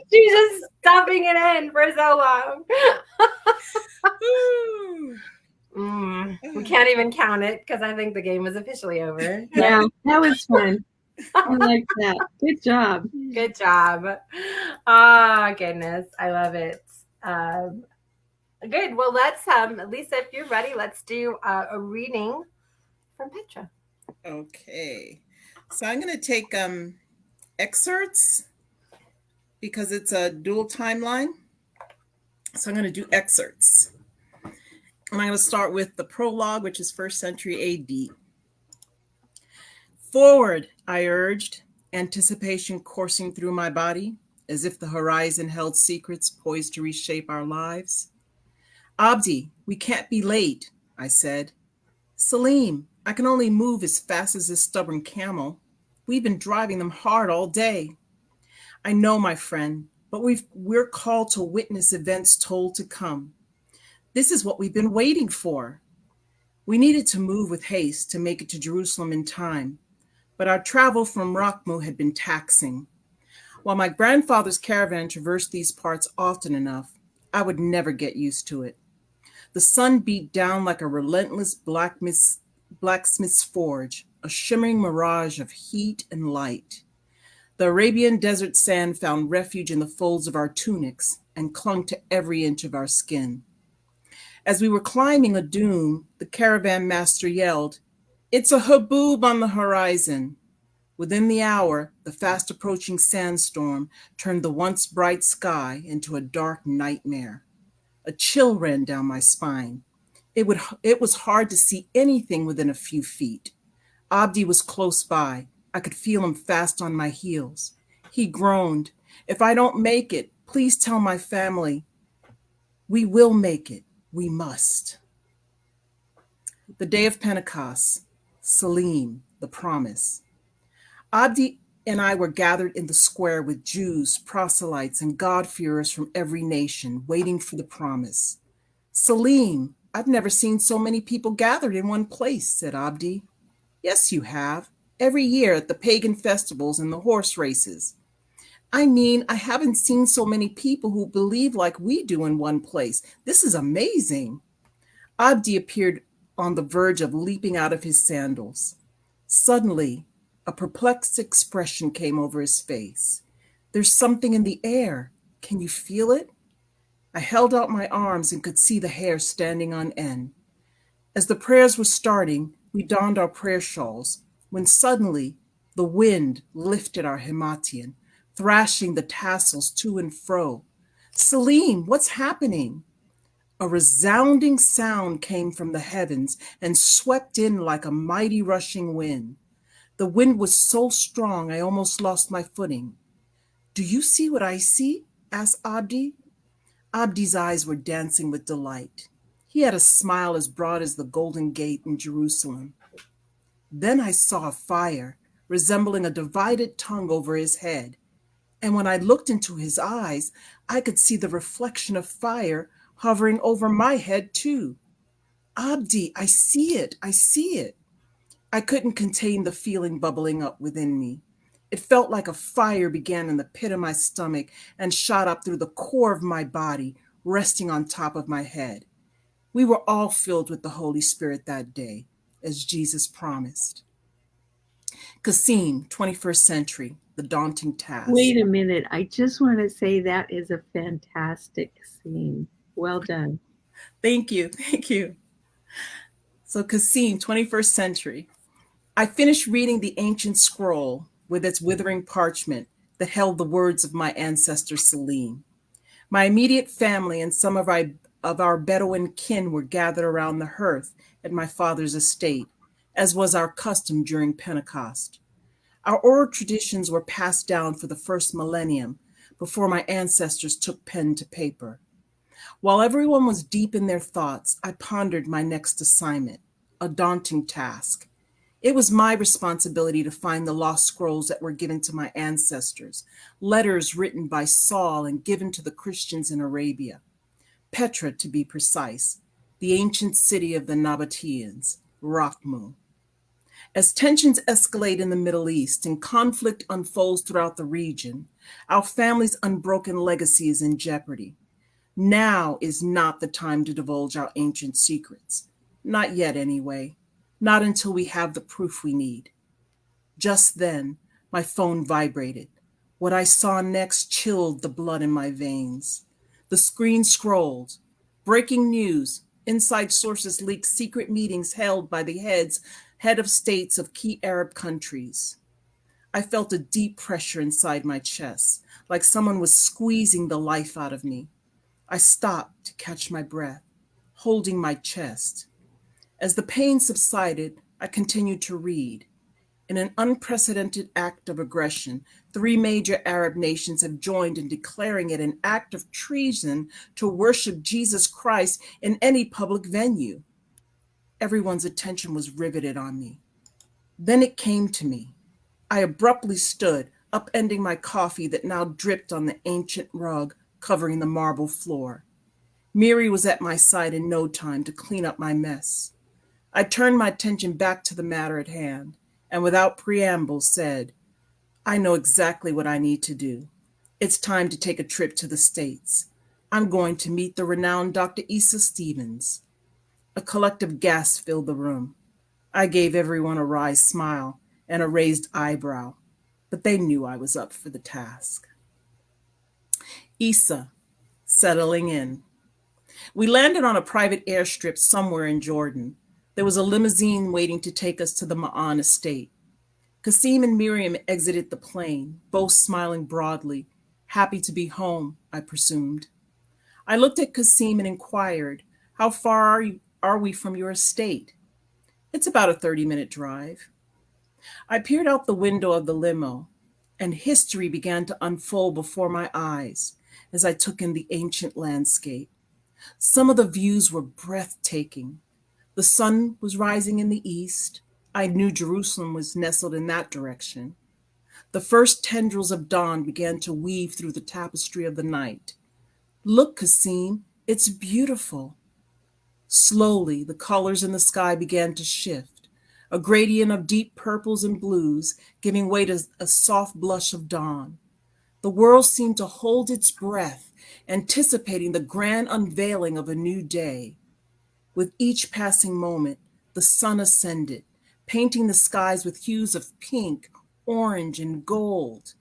she's just stuffing it in for so long. We can't even count it because I think the game was officially over. Yeah, that was fun. I like that. Good job. Good job. Oh, goodness. I love it. Good. Well, let's, Lisa, if you're ready, let's do a reading from Petra. Okay. So I'm going to take excerpts because it's a dual timeline. So I'm going to do excerpts. And I'm going to start with the prologue, which is 1st century AD. Forward, I urged, anticipation coursing through my body, as if the horizon held secrets poised to reshape our lives. Abdi, we can't be late, I said. Salim, I can only move as fast as this stubborn camel. We've been driving them hard all day. I know, my friend, but we're called to witness events told to come. This is what we've been waiting for. We needed to move with haste to make it to Jerusalem in time, but our travel from Rakhmu had been taxing. While my grandfather's caravan traversed these parts often enough, I would never get used to it. The sun beat down like a relentless blacksmith's forge, a shimmering mirage of heat and light. The Arabian desert sand found refuge in the folds of our tunics and clung to every inch of our skin. As we were climbing a dune, the caravan master yelled, "It's a haboob on the horizon." Within the hour, the fast approaching sandstorm turned the once bright sky into a dark nightmare. A chill ran down my spine. It was hard to see anything within a few feet. Abdi was close by. I could feel him fast on my heels. He groaned, "If I don't make it, please tell my family." "We will make it. We must." The day of Pentecost, Salim, the promise. Abdi and I were gathered in the square with Jews, proselytes, and God-fearers from every nation, waiting for the promise. "Salim, I've never seen so many people gathered in one place," said Abdi. "Yes, you have. Every year at the pagan festivals and the horse races." "I mean, I haven't seen so many people who believe like we do in one place. This is amazing." Abdi appeared on the verge of leaping out of his sandals. Suddenly, a perplexed expression came over his face. "There's something in the air. Can you feel it?" I held out my arms and could see the hair standing on end. As the prayers were starting, we donned our prayer shawls, when suddenly the wind lifted our himatian, thrashing the tassels to and fro. "Salim, what's happening?" A resounding sound came from the heavens and swept in like a mighty rushing wind. The wind was so strong I almost lost my footing. "Do you see what I see?" asked Abdi. Abdi's eyes were dancing with delight. He had a smile as broad as the Golden Gate in Jerusalem. Then I saw a fire, resembling a divided tongue over his head. And when I looked into his eyes, I could see the reflection of fire hovering over my head too. "Abdi, I see it, I see it." I couldn't contain the feeling bubbling up within me. It felt like a fire began in the pit of my stomach and shot up through the core of my body, resting on top of my head. We were all filled with the Holy Spirit that day, as Jesus promised. Kassim, 21st Century, The Daunting Task. Wait a minute. I just want to say that is a fantastic scene. Well done. Thank you, thank you. So Kassim, 21st Century. I finished reading the ancient scroll with its withering parchment that held the words of my ancestor Salim. My immediate family and some of our Bedouin kin were gathered around the hearth at my father's estate, as was our custom during Pentecost. Our oral traditions were passed down for the first millennium before my ancestors took pen to paper. While everyone was deep in their thoughts, I pondered my next assignment, a daunting task. It was my responsibility to find the lost scrolls that were given to my ancestors, letters written by Saul and given to the Christians in Arabia. Petra, to be precise, the ancient city of the Nabateans, Rakhmu. As tensions escalate in the Middle East and conflict unfolds throughout the region, our family's unbroken legacy is in jeopardy. Now is not the time to divulge our ancient secrets. Not yet, anyway. Not until we have the proof we need. Just then, my phone vibrated. What I saw next chilled the blood in my veins. The screen scrolled. Breaking news. Inside sources leaked secret meetings held by the head of states of key Arab countries. I felt a deep pressure inside my chest, like someone was squeezing the life out of me. I stopped to catch my breath, holding my chest. As the pain subsided, I continued to read. In an unprecedented act of aggression, 3 major Arab nations have joined in declaring it an act of treason to worship Jesus Christ in any public venue. Everyone's attention was riveted on me. Then it came to me. I abruptly stood, upending my coffee that now dripped on the ancient rug covering the marble floor. Miri was at my side in no time to clean up my mess. I turned my attention back to the matter at hand, and without preamble said, "I know exactly what I need to do. It's time to take a trip to the States. I'm going to meet the renowned Dr. Issa Stevens. A collective gasp filled the room. I gave everyone a wry smile and a raised eyebrow, but they knew I was up for the task. Issa, settling in. We landed on a private airstrip somewhere in Jordan. There was a limousine waiting to take us to the Ma'an estate. Kasim and Miriam exited the plane, both smiling broadly, happy to be home, I presumed. I looked at Kasim and inquired, "How far are we from your estate?" "It's about a 30-minute drive." I peered out the window of the limo, and history began to unfold before my eyes as I took in the ancient landscape. Some of the views were breathtaking. The sun was rising in the east. I knew Jerusalem was nestled in that direction. The first tendrils of dawn began to weave through the tapestry of the night. "Look, Kasim, it's beautiful." Slowly, the colors in the sky began to shift, a gradient of deep purples and blues giving way to a soft blush of dawn. The world seemed to hold its breath, anticipating the grand unveiling of a new day. With each passing moment, the sun ascended, painting the skies with hues of pink, orange, and gold.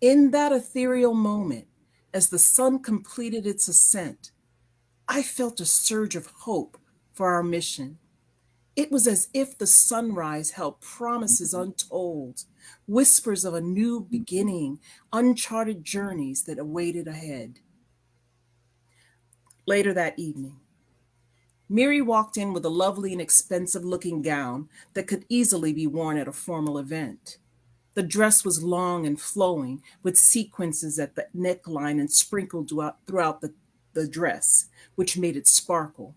In that ethereal moment, as the sun completed its ascent, I felt a surge of hope for our mission. It was as if the sunrise held promises untold, whispers of a new beginning, uncharted journeys that awaited ahead. Later that evening, Miri walked in with a lovely and expensive-looking gown that could easily be worn at a formal event. The dress was long and flowing, with sequences at the neckline and sprinkled throughout the dress, which made it sparkle.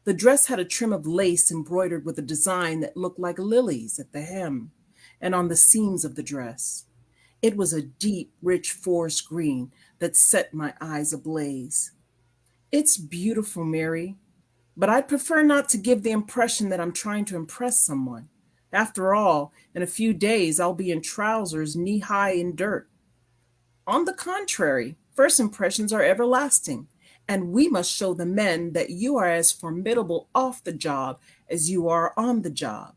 The dress had a trim of lace embroidered with a design that looked like lilies at the hem and on the seams of the dress. It was a deep, rich forest green that set my eyes ablaze. "It's beautiful, Mary, but I'd prefer not to give the impression that I'm trying to impress someone. After all, in a few days, I'll be in trousers knee-high in dirt." "On the contrary, first impressions are everlasting, and we must show the men that you are as formidable off the job as you are on the job."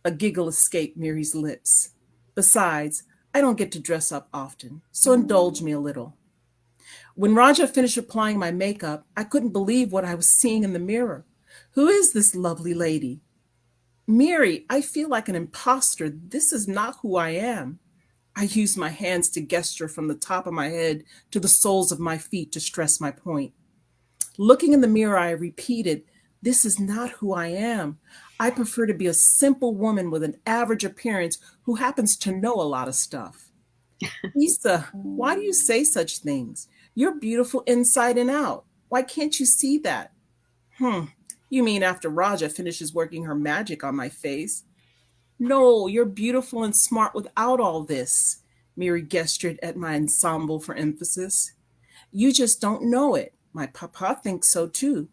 A giggle escaped Mary's lips. "Besides, I don't get to dress up often, so indulge me a little." When Raja finished applying my makeup, I couldn't believe what I was seeing in the mirror. "Who is this lovely lady?" "Mary, I feel like an imposter. This is not who I am." I used my hands to gesture from the top of my head to the soles of my feet to stress my point. Looking in the mirror, I repeated, "This is not who I am. I prefer to be a simple woman with an average appearance who happens to know a lot of stuff." "Lisa, why do you say such things? You're beautiful inside and out. Why can't you see that?" You mean after Raja finishes working her magic on my face?" "No, you're beautiful and smart without all this." Mary gestured at my ensemble for emphasis. "You just don't know it. My papa thinks so too."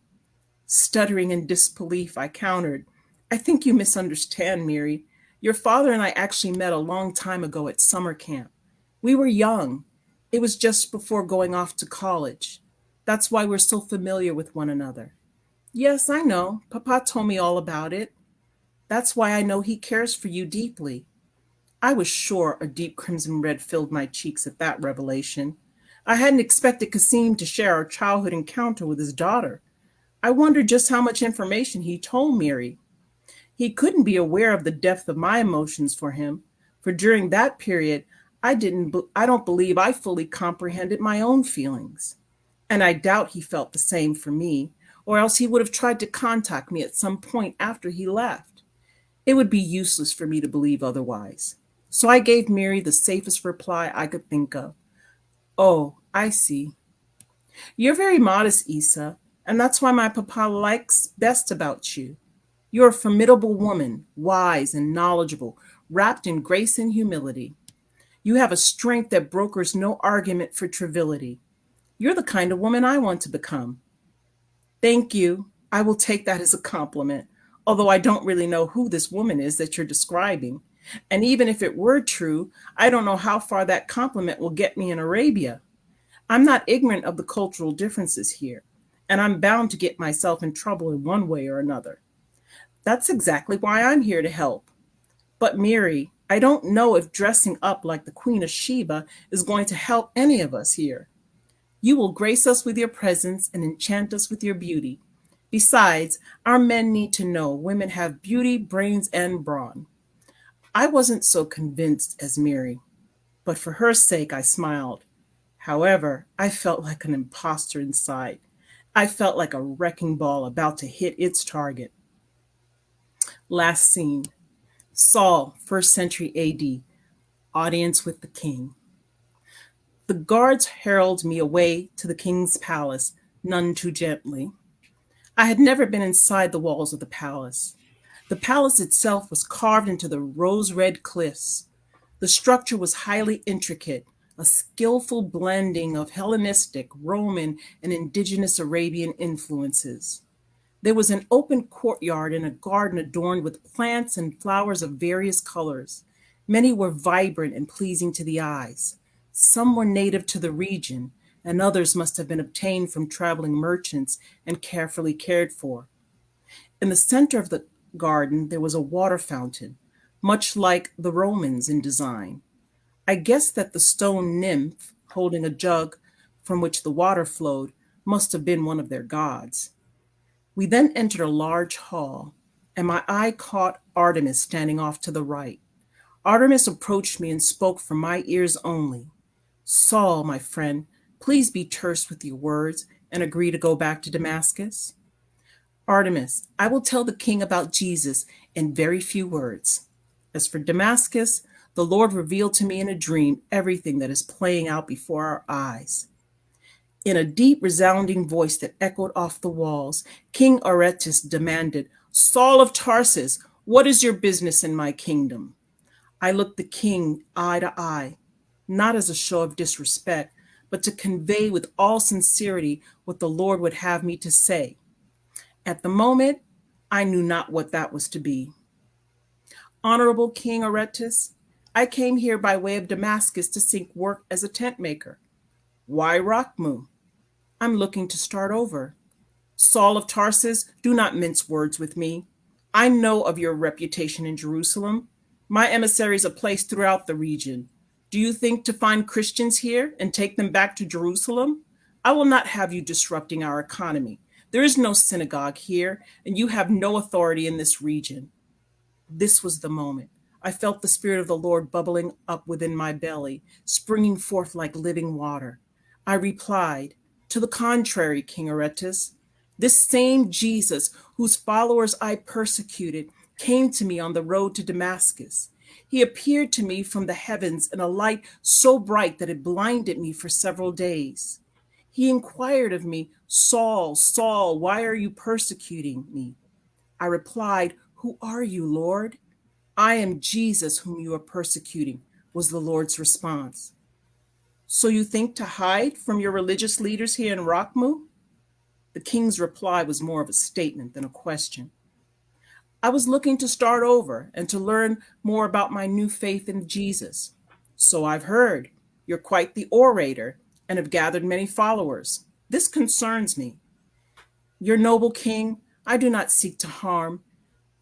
Stuttering in disbelief, I countered, "I think you misunderstand, Mary. Your father and I actually met a long time ago at summer camp. We were young. It was just before going off to college. That's why we're so familiar with one another." "Yes, I know. Papa told me all about it. That's why I know he cares for you deeply." I was sure a deep crimson red filled my cheeks at that revelation. I hadn't expected Kasim to share our childhood encounter with his daughter. I wondered just how much information he told Mary. He couldn't be aware of the depth of my emotions for him, for during that period, I don't believe I fully comprehended my own feelings. And I doubt he felt the same for me, or else he would have tried to contact me at some point after he left. It would be useless for me to believe otherwise. So I gave Mary the safest reply I could think of. "Oh, I see. You're very modest, Issa, and that's why my papa likes best about you. You're a formidable woman, wise and knowledgeable, wrapped in grace and humility. You have a strength that brokers no argument for triviality. You're the kind of woman I want to become." "Thank you. I will take that as a compliment, although I don't really know who this woman is that you're describing. And even if it were true, I don't know how far that compliment will get me in Arabia." I'm not ignorant of the cultural differences here, and I'm bound to get myself in trouble in one way or another. That's exactly why I'm here to help. But Miri, I don't know if dressing up like the Queen of Sheba is going to help any of us here. You will grace us with your presence and enchant us with your beauty. Besides, our men need to know women have beauty, brains, and brawn. I wasn't so convinced as Miri, but for her sake I smiled. However, I felt like an imposter inside. I felt like a wrecking ball about to hit its target. Last scene. Saul, 1st century AD, audience with the king. The guards herald me away to the king's palace, none too gently. I had never been inside the walls of the palace. The palace itself was carved into the rose-red cliffs. The structure was highly intricate, a skillful blending of Hellenistic, Roman, and indigenous Arabian influences. There was an open courtyard and a garden adorned with plants and flowers of various colors. Many were vibrant and pleasing to the eyes. Some were native to the region, and others must have been obtained from traveling merchants and carefully cared for. In the center of the garden, there was a water fountain, much like the Romans in design. I guessed that the stone nymph holding a jug from which the water flowed must have been one of their gods. We then entered a large hall, and my eye caught Artemis standing off to the right. Artemis approached me and spoke for my ears only. Saul, my friend, please be terse with your words and agree to go back to Damascus. Artemis, I will tell the king about Jesus in very few words. As for Damascus, the Lord revealed to me in a dream everything that is playing out before our eyes. In a deep, resounding voice that echoed off the walls, King Aretas demanded, Saul of Tarsus, what is your business in my kingdom? I looked the king eye to eye, not as a show of disrespect, but to convey with all sincerity what the Lord would have me to say. At the moment, I knew not what that was to be. Honorable King Aretas, I came here by way of Damascus to seek work as a tent maker. Why Rakhmu? I'm looking to start over. Saul of Tarsus, do not mince words with me. I know of your reputation in Jerusalem. My emissaries are placed throughout the region. Do you think to find Christians here and take them back to Jerusalem? I will not have you disrupting our economy. There is no synagogue here, and you have no authority in this region. This was the moment. I felt the Spirit of the Lord bubbling up within my belly, springing forth like living water. I replied, to the contrary, King Aretas. This same Jesus, whose followers I persecuted, came to me on the road to Damascus. He appeared to me from the heavens in a light so bright that it blinded me for several days. He inquired of me, Saul, Saul, why are you persecuting me? I replied, who are you, Lord? I am Jesus whom you are persecuting, was the Lord's response. So you think to hide from your religious leaders here in Rakhmu? The king's reply was more of a statement than a question. I was looking to start over and to learn more about my new faith in Jesus. So I've heard. You're quite the orator and have gathered many followers. This concerns me. Your noble king, I do not seek to harm.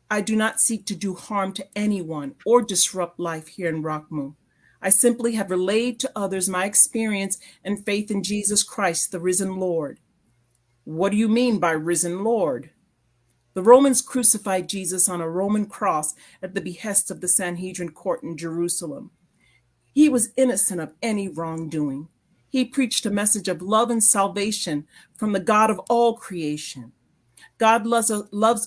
I do not seek to do harm to anyone or disrupt life here in Rakhmu. I simply have relayed to others my experience and faith in Jesus Christ, the risen Lord. What do you mean by risen Lord? The Romans crucified Jesus on a Roman cross at the behest of the Sanhedrin court in Jerusalem. He was innocent of any wrongdoing. He preached a message of love and salvation from the God of all creation. God loves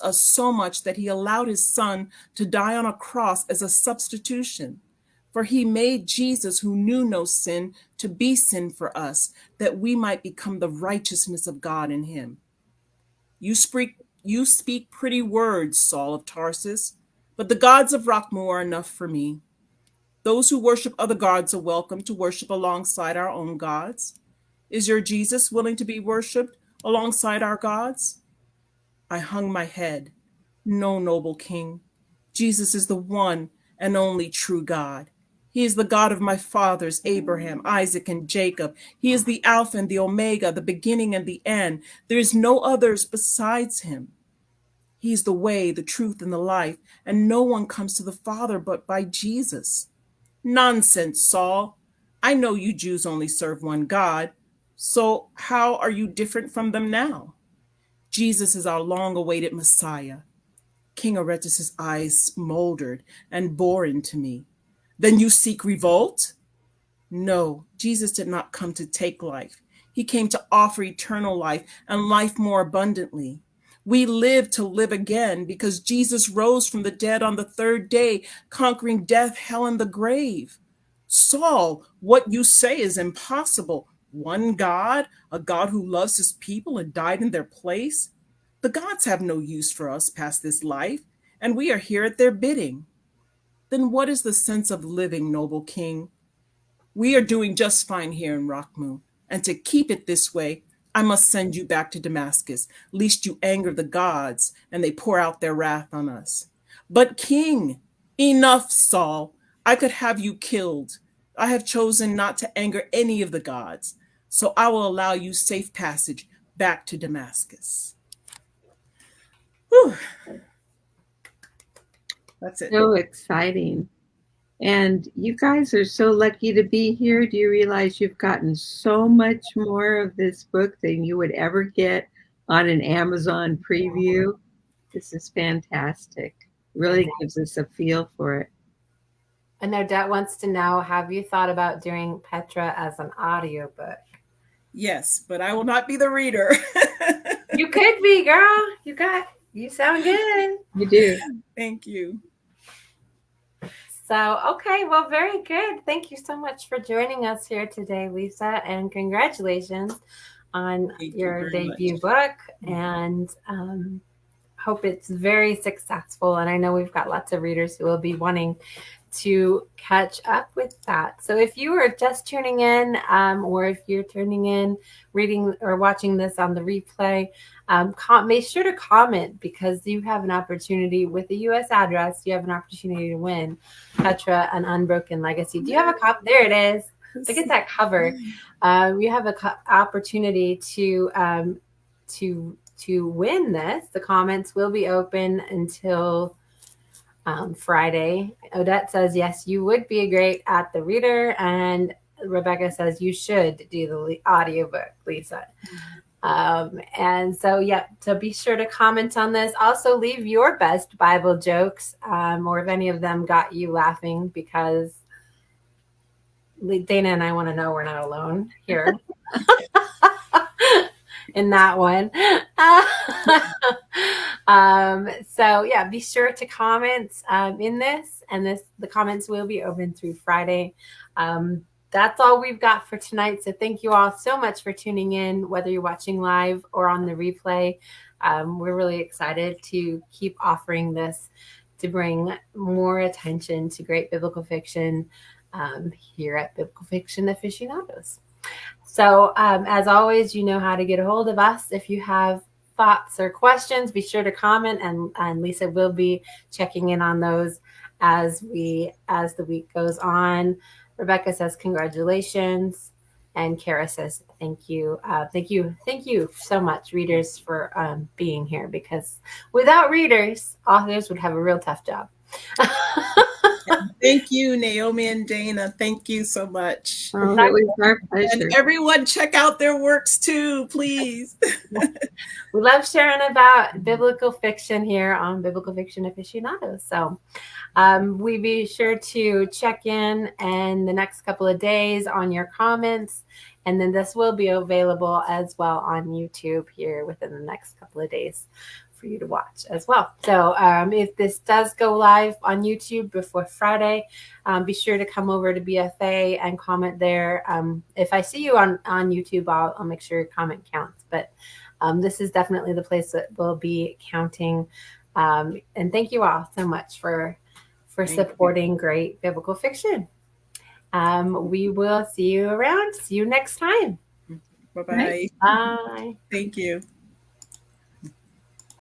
us so much that he allowed his son to die on a cross as a substitution. For he made Jesus, who knew no sin, to be sin for us, that we might become the righteousness of God in him. You speak pretty words, Saul of Tarsus, but the gods of Rakhmu are enough for me. Those who worship other gods are welcome to worship alongside our own gods. Is your Jesus willing to be worshipped alongside our gods? I hung my head. No, noble king. Jesus is the one and only true God. He is the God of my fathers, Abraham, Isaac, and Jacob. He is the Alpha and the Omega, the beginning and the end. There is no others besides him. He is the way, the truth, and the life, and no one comes to the Father but by Jesus. Nonsense, Saul. I know you Jews only serve one God. So how are you different from them now? Jesus is our long-awaited Messiah. King Aretas' eyes smoldered and bore into me. Then you seek revolt? No, Jesus did not come to take life. He came to offer eternal life and life more abundantly. We live to live again because Jesus rose from the dead on the third day, conquering death, hell, and the grave. Saul, what you say is impossible. One God, a God who loves his people and died in their place? The gods have no use for us past this life, and we are here at their bidding. Then what is the sense of living, noble king? We are doing just fine here in Rockmoon, and to keep it this way, I must send you back to Damascus, lest you anger the gods and they pour out their wrath on us. But king, enough, Saul. I could have you killed. I have chosen not to anger any of the gods, so I will allow you safe passage back to Damascus. Whew. That's it. So exciting. And you guys are so lucky to be here. Do you realize you've gotten so much more of this book than you would ever get on an Amazon preview? This is fantastic. Really gives us a feel for it. And Odette wants to know, have you thought about doing Petra as an audiobook? Yes, but I will not be the reader. You could be, girl. You sound good. You do. Thank you. So, okay, well, very good. Thank you so much for joining us here today, Lisa, and congratulations on your debut book. And hope it's very successful. And I know we've got lots of readers who will be wanting to catch up with that. So if you are just tuning in, or if you're tuning in, reading or watching this on the replay, make sure to comment, because you have an opportunity with a U.S. address. You have an opportunity to win Petra, an Unbroken Legacy. Do you have a copy? There it is. Look at that cover. You have an opportunity to win this. The comments will be open until Friday. Odette says, yes, you would be great at the reader. And Rebecca says, you should do the audiobook, Lisa. And so, yeah, so be sure to comment on this. Also, leave your best Bible jokes, or if any of them got you laughing, because Dana and I want to know we're not alone here. In that one. So yeah, be sure to comment in this, and the comments will be open through Friday. That's all we've got for tonight. So thank you all so much for tuning in, whether you're watching live or on the replay. We're really excited to keep offering this to bring more attention to great biblical fiction here at Biblical Fiction Aficionados. So as always, you know how to get a hold of us. If you have thoughts or questions, be sure to comment, and Lisa will be checking in on those as the week goes on. Rebecca says congratulations, and Kara says thank you. Thank you so much, readers, for being here, because without readers, authors would have a real tough job. Thank you, Naomi and Dana. Thank you so much. Oh, it was our pleasure. And everyone, check out their works too, please. We love sharing about biblical fiction here on Biblical Fiction Aficionados. So we be sure to check in the next couple of days on your comments. And then this will be available as well on YouTube here within the next couple of days for you to watch as well. So if this does go live on YouTube before Friday, be sure to come over to BFA and comment there. If I see you on YouTube, I'll make sure your comment counts. But this is definitely the place that will be counting. And thank you all so much for supporting great biblical fiction. We will see you around. See you next time. Bye-bye. Bye. Thank you.